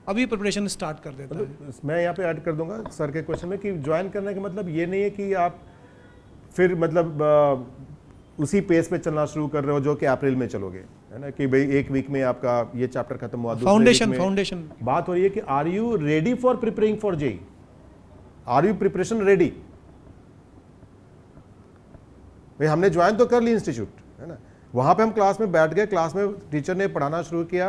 अभी प्रिपरेशन स्टार्ट कर देता है। मैं यहाँ पे ऐड कर दूंगा सर के क्वेश्चन में कि ज्वाइन करने का मतलब ये नहीं है कि आप फिर मतलब उसी पेस पे चलना शुरू कर रहे हो जो कि अप्रैल में चलोगे, है ना, कि भाई एक वीक में आपका ये चैप्टर खत्म हुआ, फाउंडेशन बात हो रही है कि are you ready for preparing for JEE? Are you preparation ready? भाई हमने ज्वाइन तो कर ली इंस्टीट्यूट, है ना, वहाँ पे हम क्लास में बैठ गए, क्लास में टीचर ने पढ़ाना शुरू किया,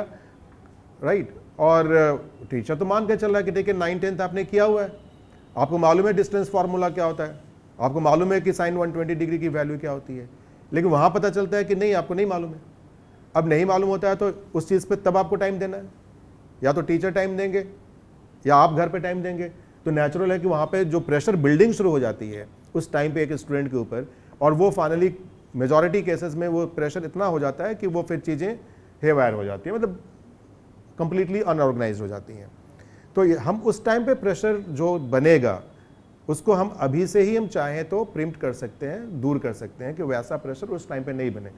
राइट, और टीचर तो मान के चल रहा है कि देखिए 9th 10th आपने किया हुआ है, आपको मालूम है डिस्टेंस फार्मूला क्या होता है, आपको मालूम है कि साइन 120 डिग्री की वैल्यू क्या होती है, लेकिन वहाँ पता चलता है कि नहीं, आपको नहीं मालूम है। अब नहीं मालूम होता है तो उस चीज़ पे तब आपको टाइम देना है, या तो टीचर टाइम देंगे या आप घर पे टाइम देंगे। तो नेचुरल है कि वहाँ पे जो प्रेशर बिल्डिंग शुरू हो जाती है उस टाइम पे एक स्टूडेंट के ऊपर, और वो फाइनली मेजॉरिटी केसेस में वो प्रेशर इतना हो जाता है कि वो फिर चीज़ें हेवायर हो जाती है, मतलब कंप्लीटली अनऑर्गेनाइज हो जाती हैं। तो हम उस टाइम पे प्रेशर जो बनेगा उसको हम अभी से ही हम चाहें तो प्रिम्प्ट कर सकते हैं, दूर कर सकते हैं कि वैसा प्रेशर उस टाइम पे नहीं बने।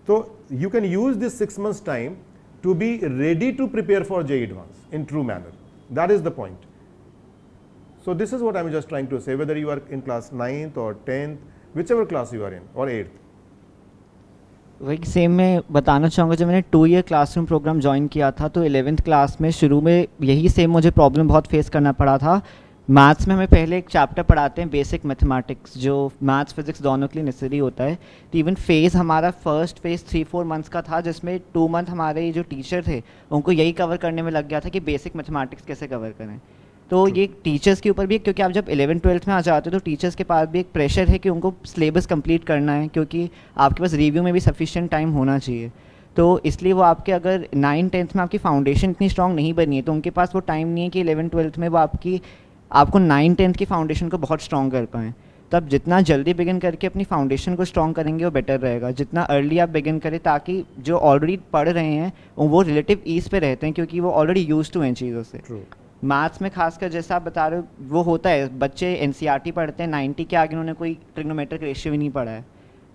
तो you can use this 6 months time to be ready to prepare for JEE advance in true manner, that is the point. So this is what I'm just trying to say, whether you are in class 9th or 10th, whichever class you are in, or 8th. वही same मैं बताना चाहूँगा, जब मैंने 2 year classroom programme join किया था तो 11th class में शुरू में यही सेम मुझे प्रॉब्लम बहुत फेस करना पड़ा था। मैथ्स में हमें पहले एक चैप्टर पढ़ाते हैं बेसिक मैथमेटिक्स, जो मैथ्स फिजिक्स दोनों के लिए नेसेसरी होता है। तो इवन फेज़ हमारा फर्स्ट फेज़ 3-4 months का था, जिसमें 2 month हमारे जो टीचर थे उनको यही कवर करने में लग गया था कि बेसिक मैथमेटिक्स कैसे कवर करें। तो ये टीचर्स के ऊपर भी, क्योंकि आप जब 11th-12th में आ जाते हो तो टीचर्स के पास भी एक प्रेशर है कि उनको सिलेबस कंप्लीट करना है, क्योंकि आपके पास रिव्यू में भी सफिशिएंट टाइम होना चाहिए। तो इसलिए वो आपके अगर 9th-10th में आपकी फाउंडेशन इतनी स्ट्रॉन्ग नहीं बनी है तो उनके पास वो टाइम नहीं है कि 11th-12th में वो आपको 9th-10th की फाउंडेशन को बहुत स्ट्रॉन्ग कर पाएँ। तो आप जितना जल्दी बिगिन करके अपनी फाउंडेशन को स्ट्रॉन्ग करेंगे वो बेटर रहेगा, जितना अर्ली आप बिगिन करें, ताकि जो ऑलरेडी पढ़ रहे हैं वो रिलेटिव ईज़ पे रहते हैं, क्योंकि वो ऑलरेडी यूज टू इन चीज़ों से। मैथ्स में खासकर जैसा आप बता रहे हो वो होता है, बच्चे एनसीईआरटी पढ़ते हैं, 90 के आगे उन्होंने कोई ट्रिग्नोमेट्रिक रेशियो भी नहीं पढ़ा है।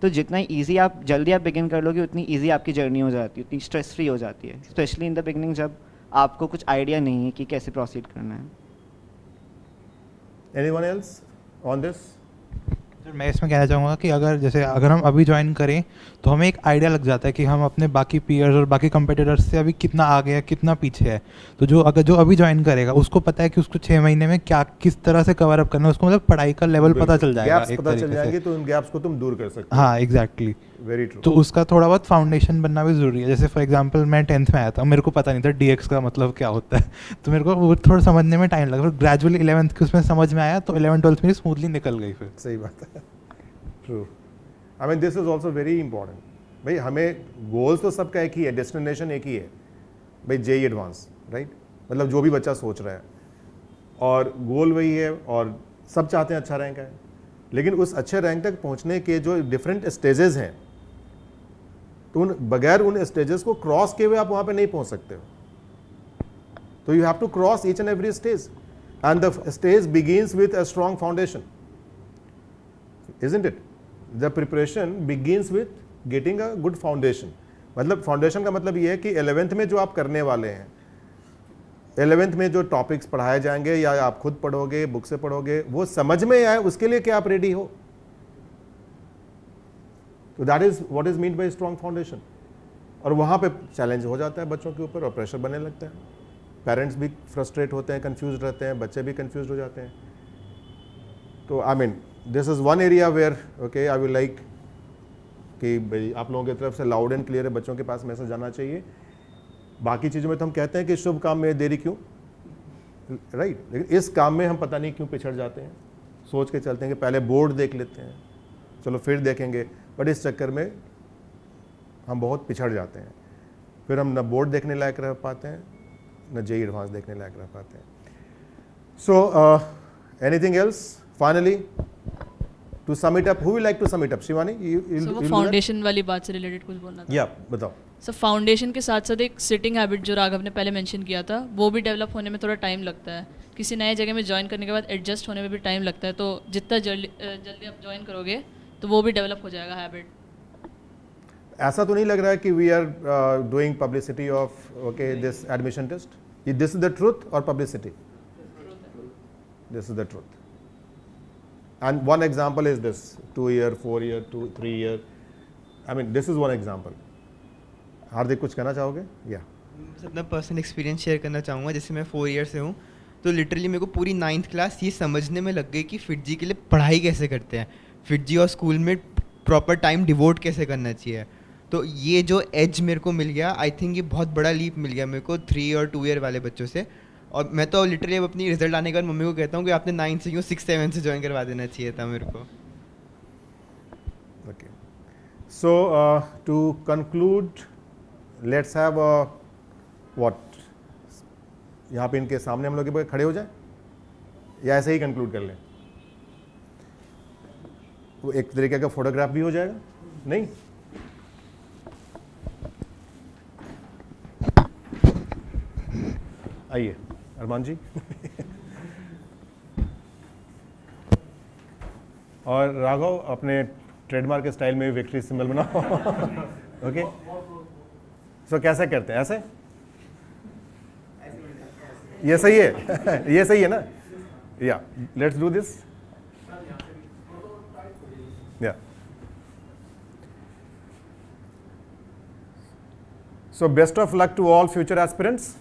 तो जितना इजी आप जल्दी आप बिगिन कर लोगे उतनी इजी आपकी जर्नी हो जाती है, उतनी स्ट्रेस फ्री हो जाती है, स्पेशली इन द बिगिनिंग जब आपको कुछ आइडिया नहीं है कि कैसे प्रोसीड करना है। Anyone else on this? मैं इसमें कहना चाहूँगा कि अगर हम अभी ज्वाइन करें तो हमें एक आइडिया लग जाता है कि हम अपने बाकी पीयर्स और बाकी कंपेटिटर्स से अभी कितना आगे है, कितना पीछे है। तो जो अभी ज्वाइन करेगा उसको पता है कि उसको 6 महीने में किस तरह से कवर अप करना है, उसको मतलब पढ़ाई का लेवल पता चल जाएगा, गैप्स पता चल जाएंगे, तो उन गैप्स को तुम दूर कर सकते हो। हाँ एग्जैक्टली, वेरी ट्रू। तो उसका थोड़ा बहुत फाउंडेशन बनना भी ज़रूरी है। जैसे फॉर एग्जांपल मैं 10th में आया था, मेरे को पता नहीं था DX का मतलब क्या होता है, तो मेरे को वो थोड़ा समझने में टाइम लगा, फिर ग्रेजुअली 11th के उसमें समझ में आया, तो 11th 12th मेरी स्मूथली निकल गई फिर। सही बात है, true. I mean this is also very important. भाई हमें गोल्स तो सबका एक ही है, डेस्टिनेशन एक ही है भाई, JEE एडवांस, राइट? मतलब जो भी बच्चा सोच रहा है और गोल वही है, और सब चाहते हैं अच्छा रैंक आए, लेकिन उस अच्छे रैंक तक पहुंचने के जो डिफरेंट स्टेजेस हैं, तो उन बगैर उन स्टेजेस को क्रॉस किए हुए आप वहां पे नहीं पहुंच सकते हो। तो you have to cross each and every stage, and the stage begins with a strong foundation, isn't it? The preparation begins with getting a good foundation. मतलब फाउंडेशन का मतलब ये है कि 11th में जो आप करने वाले हैं, 11th में जो टॉपिक्स पढ़ाए जाएंगे या आप खुद पढ़ोगे, बुक से पढ़ोगे, वो समझ में आए, उसके लिए क्या आप रेडी हो। तो that is what is mean by strong foundation. और वहाँ पे चैलेंज हो जाता है बच्चों के ऊपर और प्रेशर बनने लगता है, पेरेंट्स भी फ्रस्ट्रेट होते हैं, कंफ्यूज रहते हैं, बच्चे भी कंफ्यूज हो जाते हैं। तो I mean this is one area where okay I will like कि भाई आप लोगों की तरफ से लाउड एंड क्लियर है, बच्चों के पास मैसेज जाना चाहिए। बाकी चीज़ों में तो हम कहते हैं कि शुभ काम में देरी क्यों, राइट? लेकिन इस काम में हम पता नहीं क्यों पिछड़ जाते हैं, सोच के चलते हैं कि पहले बोर्ड देख लेते हैं, चलो फिर देखेंगे, बट इस चक्कर में हम बहुत पिछड़ जाते हैं, फिर हम न बोर्ड देखने लायक रह पाते हैं, न JEE एडवांस देखने लायक रह पाते हैं। So anything else finally to sum it up, who will like to sum it up? Shivani, so वो फाउंडेशन वाली बात से रिलेटेड कुछ बोलना था। या बताओ। सो फाउंडेशन के साथ साथ एक सिटिंग हैबिट जो राघव ने पहले मेंशन किया था, वो भी डेवलप होने में थोड़ा टाइम लगता है। किसी नए जगह में ज्वाइन करने के बाद एडजस्ट होने में भी टाइम लगता है, तो जितना जल्दी आप ज्वाइन करोगे तो वो भी डेवलप हो जाएगा हैबिट। ऐसा तो नहीं लग रहा है कि we are doing publicity of okay this admission test? This is the truth और publicity? This is the truth. And one example is this 2-year, 4-year, 3-year. I mean, this is one example. हार्दिक कुछ कहना चाहोगे? या अपना personal experience share करना चाहूँगा। जैसे मैं 4 ईयर से हूँ, तो लिटरली मेरे को पूरी 9th क्लास ये समझने में लग गई कि FIITJEE के लिए पढ़ाई कैसे करते हैं, FIITJEE और स्कूल में प्रॉपर टाइम डिवोट कैसे करना चाहिए। तो ये जो एज मेरे को मिल गया, आई थिंक ये बहुत बड़ा लीप मिल गया मेरे को 3 और 2 ईयर वाले बच्चों से। और मैं तो लिटरली अब अपनी रिजल्ट आने के बाद मम्मी को कहता हूँ कि आपने 9 से क्यों 6-7 से ज्वाइन करवा देना चाहिए था मेरे को। Okay, so to conclude let's have what, यहाँ पे इनके सामने हम लोग खड़े हो जाए या ऐसे ही कंक्लूड कर लें? वो एक तरीके का फोटोग्राफ भी हो जाएगा, नहीं? आइए अरमान जी। और राघव अपने ट्रेडमार्क के स्टाइल में विक्ट्री सिंबल बनाओ। ओके, सो कैसे करते हैं? ऐसे? ये सही है? ये सही है ना? या लेट्स डू दिस। या so best of luck to all future aspirants.